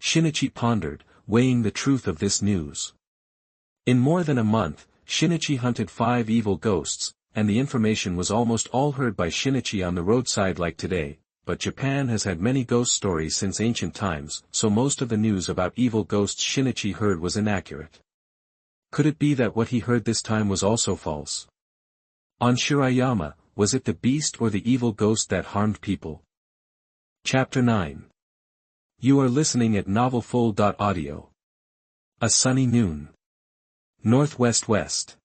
Shinichi pondered, weighing the truth of this news. In more than a month, Shinichi hunted 5 evil ghosts, and the information was almost all heard by Shinichi on the roadside like today, but Japan has had many ghost stories since ancient times, so most of the news about evil ghosts Shinichi heard was inaccurate. Could it be that what he heard this time was also false? On Shirayama, was it the beast or the evil ghost that harmed people? Chapter 9. You are listening at novelfull.audio. A sunny noon. Northwest-west.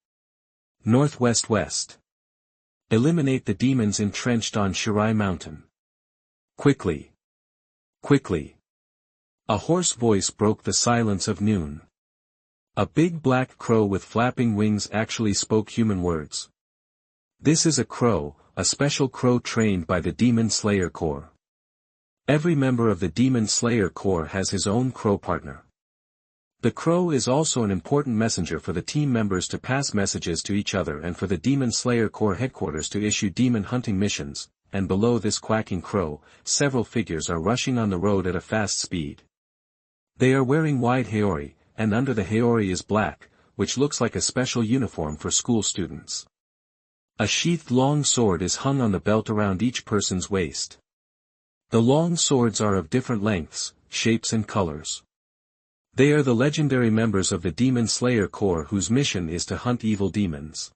Northwest-west. Eliminate the demons entrenched on Shirai Mountain. Quickly. Quickly. A hoarse voice broke the silence of noon. A big black crow with flapping wings actually spoke human words. This is a crow, a special crow trained by the Demon Slayer Corps. Every member of the Demon Slayer Corps has his own crow partner. The crow is also an important messenger for the team members to pass messages to each other and for the Demon Slayer Corps headquarters to issue demon hunting missions, and below this quacking crow, several figures are rushing on the road at a fast speed. They are wearing wide haori, and under the haori is black, which looks like a special uniform for school students. A sheathed long sword is hung on the belt around each person's waist. The long swords are of different lengths, shapes and colors. They are the legendary members of the Demon Slayer Corps whose mission is to hunt evil demons.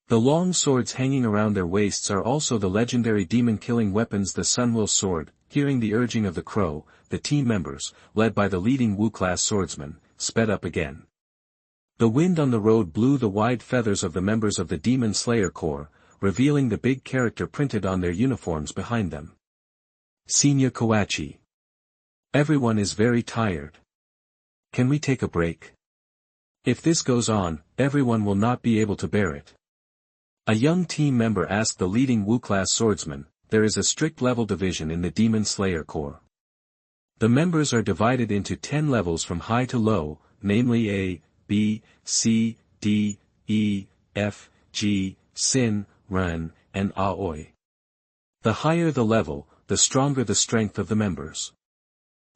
The long swords hanging around their waists are also the legendary demon-killing weapons the Sunwell Sword. Hearing the urging of the crow, the team members, led by the leading Wu-class swordsman, sped up again. The wind on the road blew the wide feathers of the members of the Demon Slayer Corps, revealing the big character printed on their uniforms behind them. Senior Kawachi. Everyone is very tired. Can we take a break? If this goes on, everyone will not be able to bear it. A young team member asked the leading Wu-class swordsman. There is a strict level division in the Demon Slayer Corps. The members are divided into 10 levels from high to low, namely A, B, C, D, E, F, G, Sin, Ren, and Aoi. The higher the level, the stronger the strength of the members.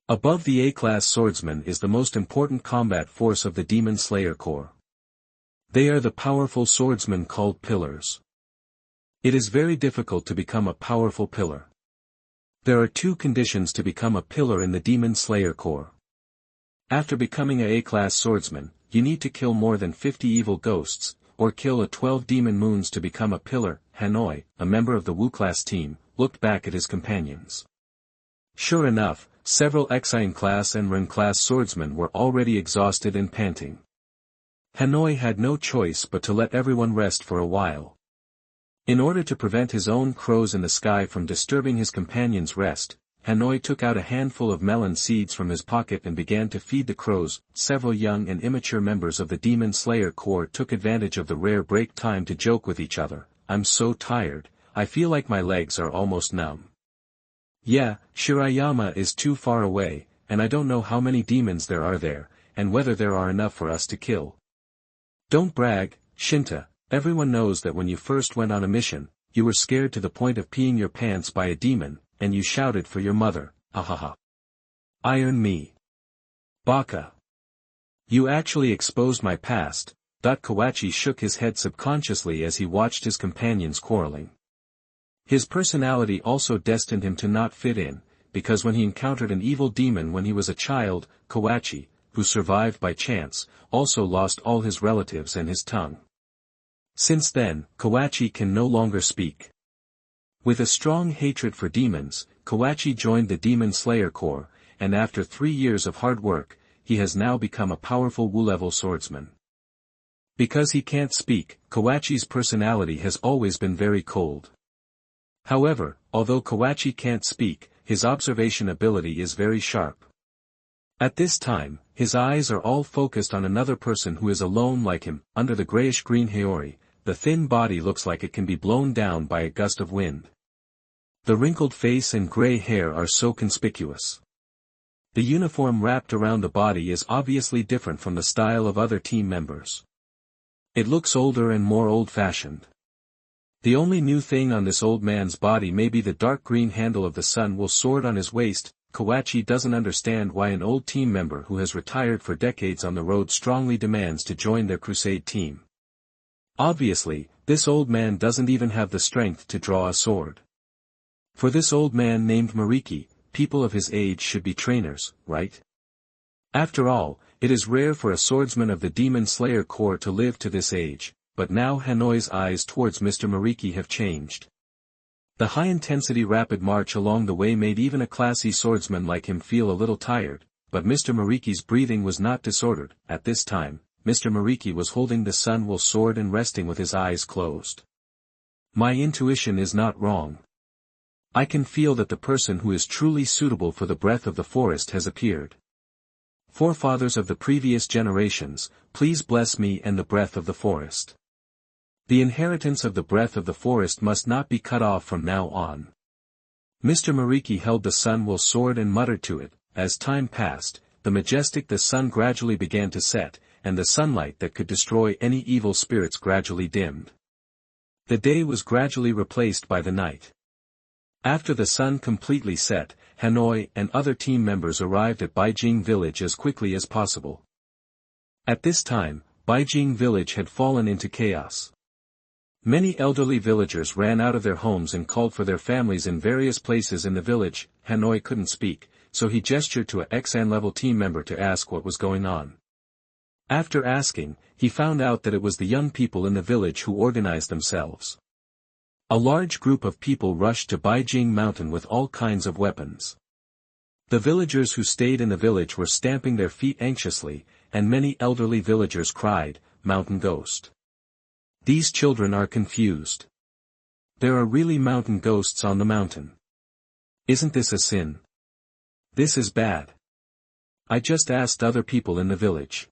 Above the A-class swordsman is the most important combat force of the Demon Slayer Corps. They are the powerful swordsmen called pillars. It is very difficult to become a powerful pillar. There are 2 conditions to become a pillar in the Demon Slayer Corps. After becoming a A-class swordsman, you need to kill more than 50 evil ghosts, or kill a 12 demon moons to become a pillar. Hanoi, a member of the Wu-class team, looked back at his companions. Sure enough, several Xian class and Ren class swordsmen were already exhausted and panting. Hanoi had no choice but to let everyone rest for a while. In order to prevent his own crows in the sky from disturbing his companions' rest, Hanoi took out a handful of melon seeds from his pocket and began to feed the crows. Several young and immature members of the Demon Slayer Corps took advantage of the rare break time to joke with each other. I'm so tired, I feel like my legs are almost numb. Yeah, Shirayama is too far away, and I don't know how many demons there are there, and whether there are enough for us to kill. Don't brag, Shinta, everyone knows that when you first went on a mission, you were scared to the point of peeing your pants by a demon, and you shouted for your mother, ahaha. Iron me. Baka. You actually exposed my past. Kawachi shook his head subconsciously as he watched his companions quarreling. His personality also destined him to not fit in, because when he encountered an evil demon when he was a child, Kawachi, who survived by chance, also lost all his relatives and his tongue. Since then, Kawachi can no longer speak. With a strong hatred for demons, Kawachi joined the Demon Slayer Corps, and after 3 years of hard work, he has now become a powerful Wu-level swordsman. Because he can't speak, Kawachi's personality has always been very cold. However, although Kawachi can't speak, his observation ability is very sharp. At this time, his eyes are all focused on another person who is alone like him. Under the grayish-green haori, the thin body looks like it can be blown down by a gust of wind. The wrinkled face and gray hair are so conspicuous. The uniform wrapped around the body is obviously different from the style of other team members. It looks older and more old-fashioned. The only new thing on this old man's body may be the dark green handle of the sun will sword on his waist. Kawachi doesn't understand why an old team member who has retired for decades on the road strongly demands to join their crusade team. Obviously, this old man doesn't even have the strength to draw a sword. For this old man named Moriki, people of his age should be trainers, right? After all, it is rare for a swordsman of the Demon Slayer Corps to live to this age, but now Hanoi's eyes towards Mr. Moriki have changed. The high-intensity rapid march along the way made even a classy swordsman like him feel a little tired, but Mr. Moriki's breathing was not disordered. At this time, Mr. Moriki was holding the sun-will sword and resting with his eyes closed. My intuition is not wrong. I can feel that the person who is truly suitable for the breath of the forest has appeared. Forefathers of the previous generations, please bless me and the breath of the forest. The inheritance of the breath of the forest must not be cut off from now on. Mr. Moriki held the sun-will sword and muttered to it. As time passed, the sun gradually began to set, and the sunlight that could destroy any evil spirits gradually dimmed. The day was gradually replaced by the night. After the sun completely set, Hanoi and other team members arrived at Baijing village as quickly as possible. At this time, Baijing village had fallen into chaos. Many elderly villagers ran out of their homes and called for their families in various places in the village. Hanoi couldn't speak, so he gestured to a Xan-level team member to ask what was going on. After asking, he found out that it was the young people in the village who organized themselves. A large group of people rushed to Baijing Mountain with all kinds of weapons. The villagers who stayed in the village were stamping their feet anxiously, and many elderly villagers cried, "Mountain ghost." These children are confused. There are really mountain ghosts on the mountain. Isn't this a sin? This is bad. I just asked other people in the village.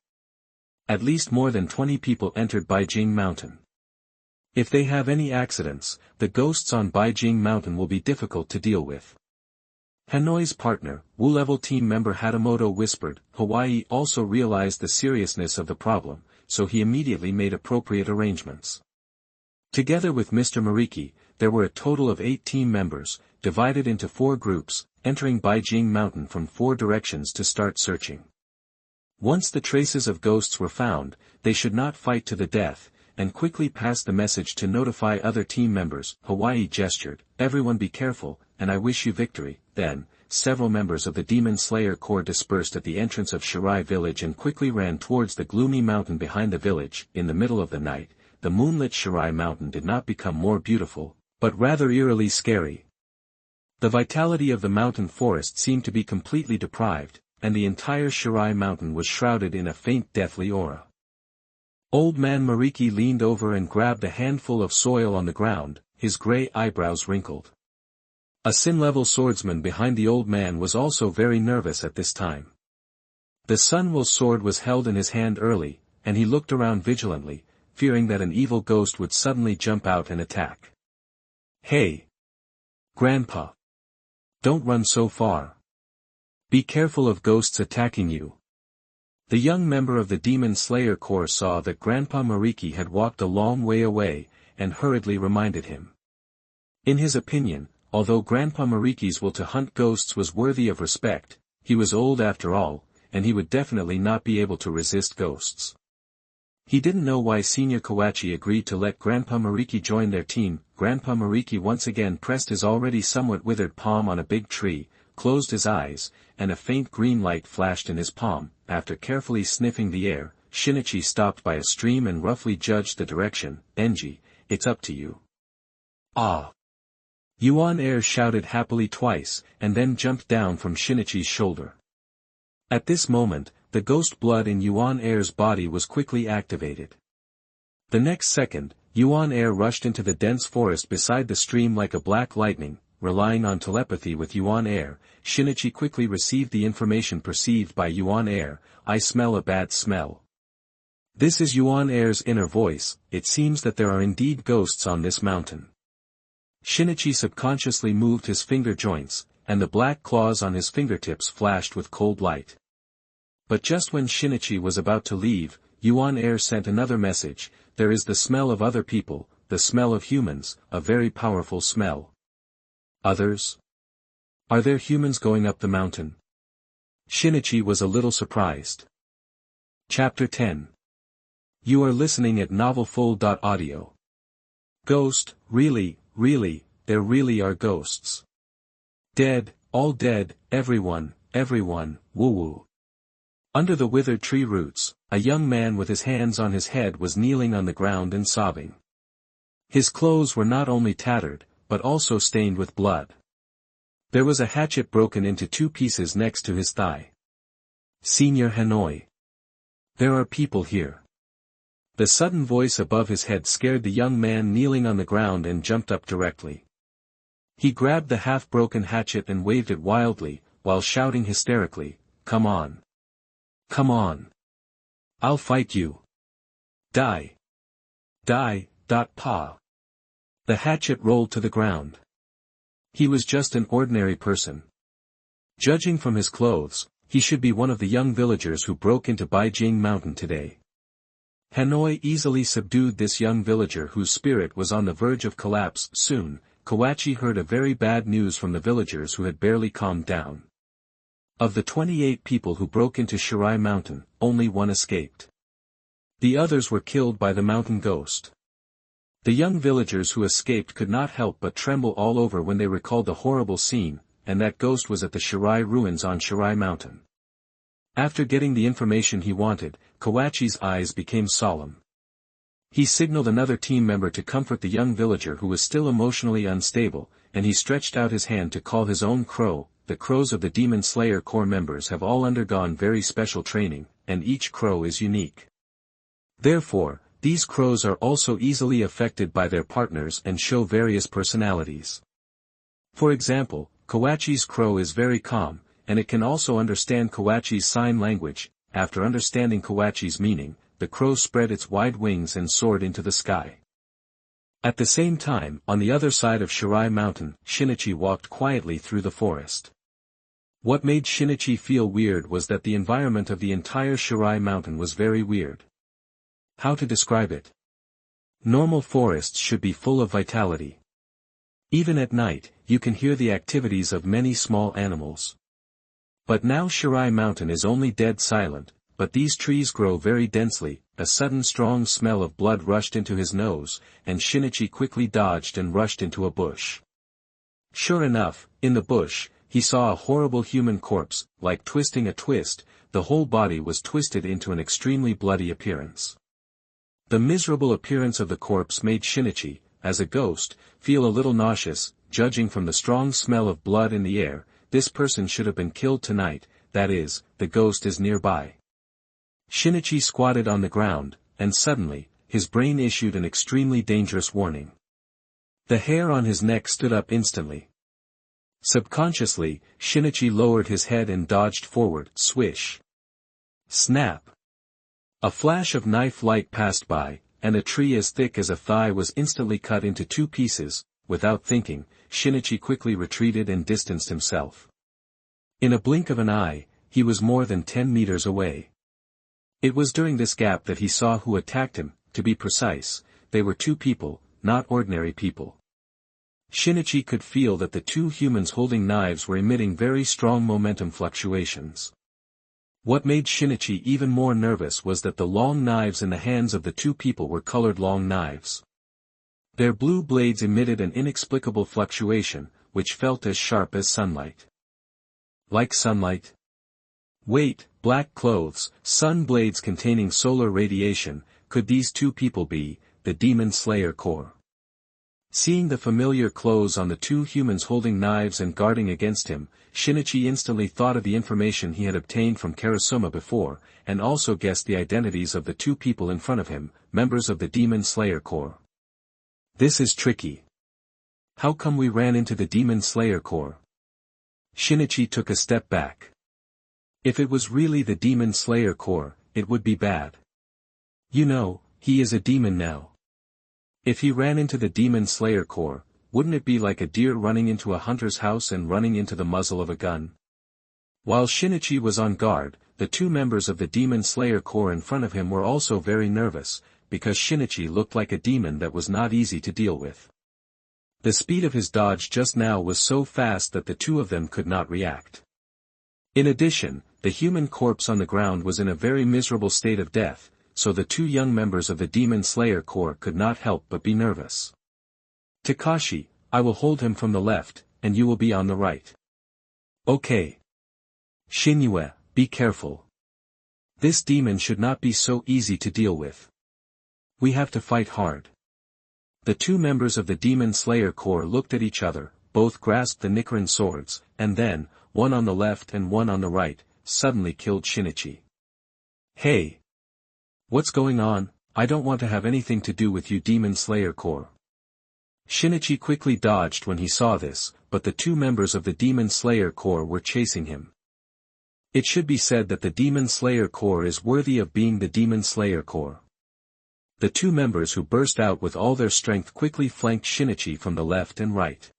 At least more than 20 people entered Baijing Mountain. If they have any accidents, the ghosts on Baijing Mountain will be difficult to deal with. Hanoi's partner, Wu-level team member Hatamoto whispered. Hawaii also realized the seriousness of the problem, so he immediately made appropriate arrangements. Together with Mr. Moriki, there were a total of 8 team members, divided into 4 groups, entering Baijing Mountain from 4 directions to start searching. Once the traces of ghosts were found, they should not fight to the death, and quickly pass the message to notify other team members. Hawaii gestured, "Everyone be careful, and I wish you victory." Then, several members of the Demon Slayer Corps dispersed at the entrance of Shirai village and quickly ran towards the gloomy mountain behind the village. In the middle of the night, the moonlit Shirai mountain did not become more beautiful, but rather eerily scary. The vitality of the mountain forest seemed to be completely deprived, and the entire Shirai mountain was shrouded in a faint deathly aura. Old man Moriki leaned over and grabbed a handful of soil on the ground, his gray eyebrows wrinkled. A Sin-level swordsman behind the old man was also very nervous at this time. The sun-will sword was held in his hand early, and he looked around vigilantly, fearing that an evil ghost would suddenly jump out and attack. "Hey! Grandpa! Don't run so far. Be careful of ghosts attacking you." The young member of the Demon Slayer Corps saw that Grandpa Moriki had walked a long way away, and hurriedly reminded him. In his opinion, although Grandpa Moriki's will to hunt ghosts was worthy of respect, he was old after all, and he would definitely not be able to resist ghosts. He didn't know why Senior Kawachi agreed to let Grandpa Moriki join their team. Grandpa Moriki once again pressed his already somewhat withered palm on a big tree, closed his eyes, and a faint green light flashed in his palm. After carefully sniffing the air, Shinichi stopped by a stream and roughly judged the direction. "Enji, it's up to you." "Ah!" Yuan Air shouted happily twice, and then jumped down from Shinichi's shoulder. At this moment, the ghost blood in Yuan Air's body was quickly activated. The next second, Yuan Air rushed into the dense forest beside the stream like a black lightning. Relying on telepathy with Yuan Air, Shinichi quickly received the information perceived by Yuan Air. "I smell a bad smell." This is Yuan Air's inner voice. It seems that there are indeed ghosts on this mountain. Shinichi subconsciously moved his finger joints, and the black claws on his fingertips flashed with cold light. But just when Shinichi was about to leave, Yuan Air sent another message: there is the smell of other people, the smell of humans, a very powerful smell. Others? Are there humans going up the mountain? Shinichi was a little surprised. Chapter 10. You are listening at novelfull.audio. Ghost, really, there really are ghosts. Dead, all dead, everyone, woo-woo. Under the withered tree roots, a young man with his hands on his head was kneeling on the ground and sobbing. His clothes were not only tattered, but also stained with blood. There was a hatchet broken into 2 pieces next to his thigh. Senior Hanoi. There are people here. The sudden voice above his head scared the young man kneeling on the ground and jumped up directly. He grabbed the half-broken hatchet and waved it wildly, while shouting hysterically, "Come on! Come on! I'll fight you! Die! Die, pa!" The hatchet rolled to the ground. He was just an ordinary person. Judging from his clothes, he should be one of the young villagers who broke into Baijing Mountain today. Hanoi easily subdued this young villager whose spirit was on the verge of collapse. Soon, Kawachi heard a very bad news from the villagers who had barely calmed down. Of the 28 people who broke into Shirai Mountain, only 1 escaped. The others were killed by the mountain ghost. The young villagers who escaped could not help but tremble all over when they recalled the horrible scene, and that ghost was at the Shirai ruins on Shirai Mountain. After getting the information he wanted, Kawachi's eyes became solemn. He signaled another team member to comfort the young villager who was still emotionally unstable, and he stretched out his hand to call his own crow. The crows of the Demon Slayer Corps members have all undergone very special training, and each crow is unique. Therefore, these crows are also easily affected by their partners and show various personalities. For example, Kawachi's crow is very calm, and it can also understand Kawachi's sign language. After understanding Kawachi's meaning, the crow spread its wide wings and soared into the sky. At the same time, on the other side of Shirai Mountain, Shinichi walked quietly through the forest. What made Shinichi feel weird was that the environment of the entire Shirai Mountain was very weird. How to describe it? Normal forests should be full of vitality. Even at night, you can hear the activities of many small animals. But now Shirai Mountain is only dead silent, but these trees grow very densely. A sudden strong smell of blood rushed into his nose, and Shinichi quickly dodged and rushed into a bush. Sure enough, in the bush, he saw a horrible human corpse. Like twisting a twist, the whole body was twisted into an extremely bloody appearance. The miserable appearance of the corpse made Shinichi, as a ghost, feel a little nauseous. Judging from the strong smell of blood in the air, this person should have been killed tonight, that is, the ghost is nearby. Shinichi squatted on the ground, and suddenly, his brain issued an extremely dangerous warning. The hair on his neck stood up instantly. Subconsciously, Shinichi lowered his head and dodged forward. Swish! Snap! A flash of knife light passed by, and a tree as thick as a thigh was instantly cut into 2 pieces. Without thinking, Shinichi quickly retreated and distanced himself. In a blink of an eye, he was more than 10 meters away. It was during this gap that he saw who attacked him. To be precise, they were 2 people, not ordinary people. Shinichi could feel that the 2 humans holding knives were emitting very strong momentum fluctuations. What made Shinichi even more nervous was that the long knives in the hands of the 2 people were colored long knives. Their blue blades emitted an inexplicable fluctuation, which felt as sharp as sunlight. Like sunlight? Wait, black clothes, sun blades containing solar radiation. Could these 2 people be the Demon Slayer Corps? Seeing the familiar clothes on the 2 humans holding knives and guarding against him, Shinichi instantly thought of the information he had obtained from Karasuma before, and also guessed the identities of the 2 people in front of him, members of the Demon Slayer Corps. This is tricky. How come we ran into the Demon Slayer Corps? Shinichi took a step back. If it was really the Demon Slayer Corps, it would be bad. You know, he is a demon now. If he ran into the Demon Slayer Corps, wouldn't it be like a deer running into a hunter's house and running into the muzzle of a gun? While Shinichi was on guard, the two members of the Demon Slayer Corps in front of him were also very nervous, because Shinichi looked like a demon that was not easy to deal with. The speed of his dodge just now was so fast that the two of them could not react. In addition, the human corpse on the ground was in a very miserable state of death, so the two young members of the Demon Slayer Corps could not help but be nervous. Takashi, I will hold him from the left, and you will be on the right. Okay. Shinue, be careful. This demon should not be so easy to deal with. We have to fight hard. The two members of the Demon Slayer Corps looked at each other, both grasped the Nichiren swords, and then, one on the left and one on the right, suddenly killed Shinichi. Hey! What's going on? I don't want to have anything to do with you Demon Slayer Corps. Shinichi quickly dodged when he saw this, but the two members of the Demon Slayer Corps were chasing him. It should be said that the Demon Slayer Corps is worthy of being the Demon Slayer Corps. The two members who burst out with all their strength quickly flanked Shinichi from the left and right.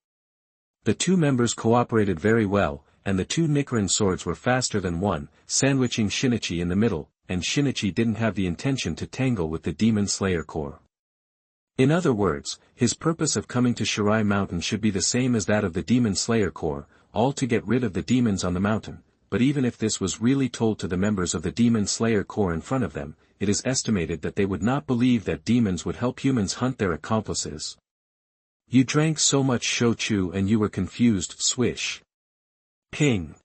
The two members cooperated very well, and the two Nichiren swords were faster than one, sandwiching Shinichi in the middle, and Shinichi didn't have the intention to tangle with the Demon Slayer Corps. In other words, his purpose of coming to Shirai Mountain should be the same as that of the Demon Slayer Corps, all to get rid of the demons on the mountain, but even if this was really told to the members of the Demon Slayer Corps in front of them, it is estimated that they would not believe that demons would help humans hunt their accomplices. You drank so much shochu and you were confused, swish. Ping.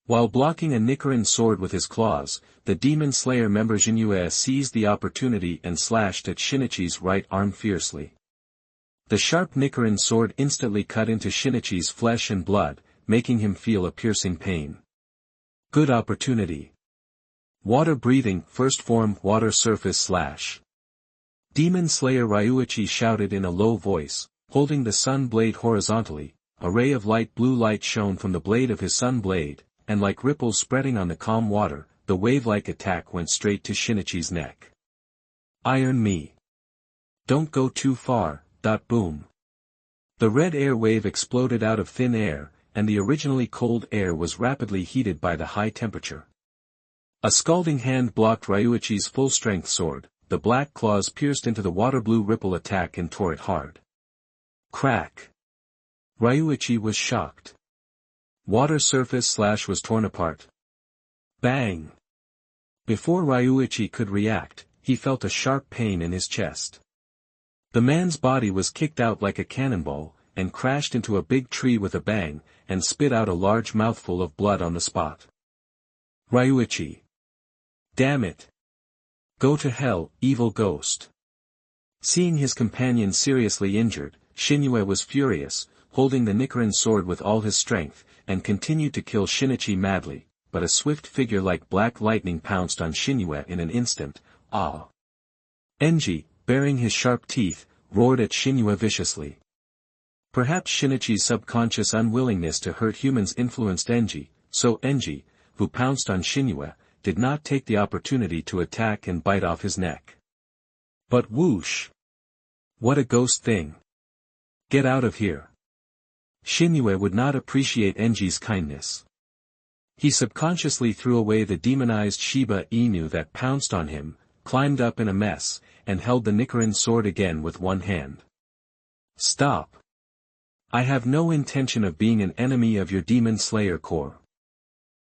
While blocking a Nichiren sword with his claws, the Demon Slayer member Jinue seized the opportunity and slashed at Shinichi's right arm fiercely. The sharp Nichiren sword instantly cut into Shinichi's flesh and blood, making him feel a piercing pain. Good opportunity. Water breathing, first form, water surface slash. Demon Slayer Ryuichi shouted in a low voice, holding the sun blade horizontally. A ray of light blue light shone from the blade of his sun blade, and like ripples spreading on the calm water, the wave-like attack went straight to Shinichi's neck. Iron me. Don't go too far, boom. The red air wave exploded out of thin air, and the originally cold air was rapidly heated by the high temperature. A scalding hand blocked Ryuichi's full-strength sword, the black claws pierced into the water-blue ripple attack and tore it hard. Crack. Ryuichi was shocked. Water surface slash was torn apart. Bang! Before Ryuichi could react, he felt a sharp pain in his chest. The man's body was kicked out like a cannonball, and crashed into a big tree with a bang, and spit out a large mouthful of blood on the spot. Ryuichi. Damn it. Go to hell, evil ghost. Seeing his companion seriously injured, Shinue was furious, holding the Nichiren sword with all his strength, and continued to kill Shinichi madly, but a swift figure like black lightning pounced on Shinue in an instant. Ah! Enji, baring his sharp teeth, roared at Shinue viciously. Perhaps Shinichi's subconscious unwillingness to hurt humans influenced Enji, so Enji, who pounced on Shinue, did not take the opportunity to attack and bite off his neck. But whoosh! What a ghost thing! Get out of here! Shinue would not appreciate Enji's kindness. He subconsciously threw away the demonized Shiba Inu that pounced on him, climbed up in a mess, and held the Nichiren sword again with one hand. Stop! I have no intention of being an enemy of your Demon Slayer Corps.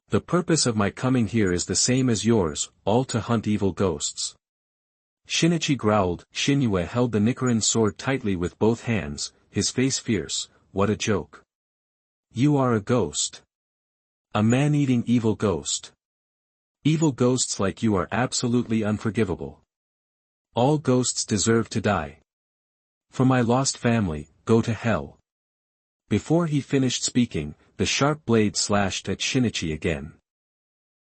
The purpose of my coming here is the same as yours, all to hunt evil ghosts. Shinichi growled. Shinue held the Nichiren sword tightly with both hands, his face fierce. What a joke. You are a ghost. A man-eating evil ghost. Evil ghosts like you are absolutely unforgivable. All ghosts deserve to die. For my lost family, go to hell. Before he finished speaking, the sharp blade slashed at Shinichi again.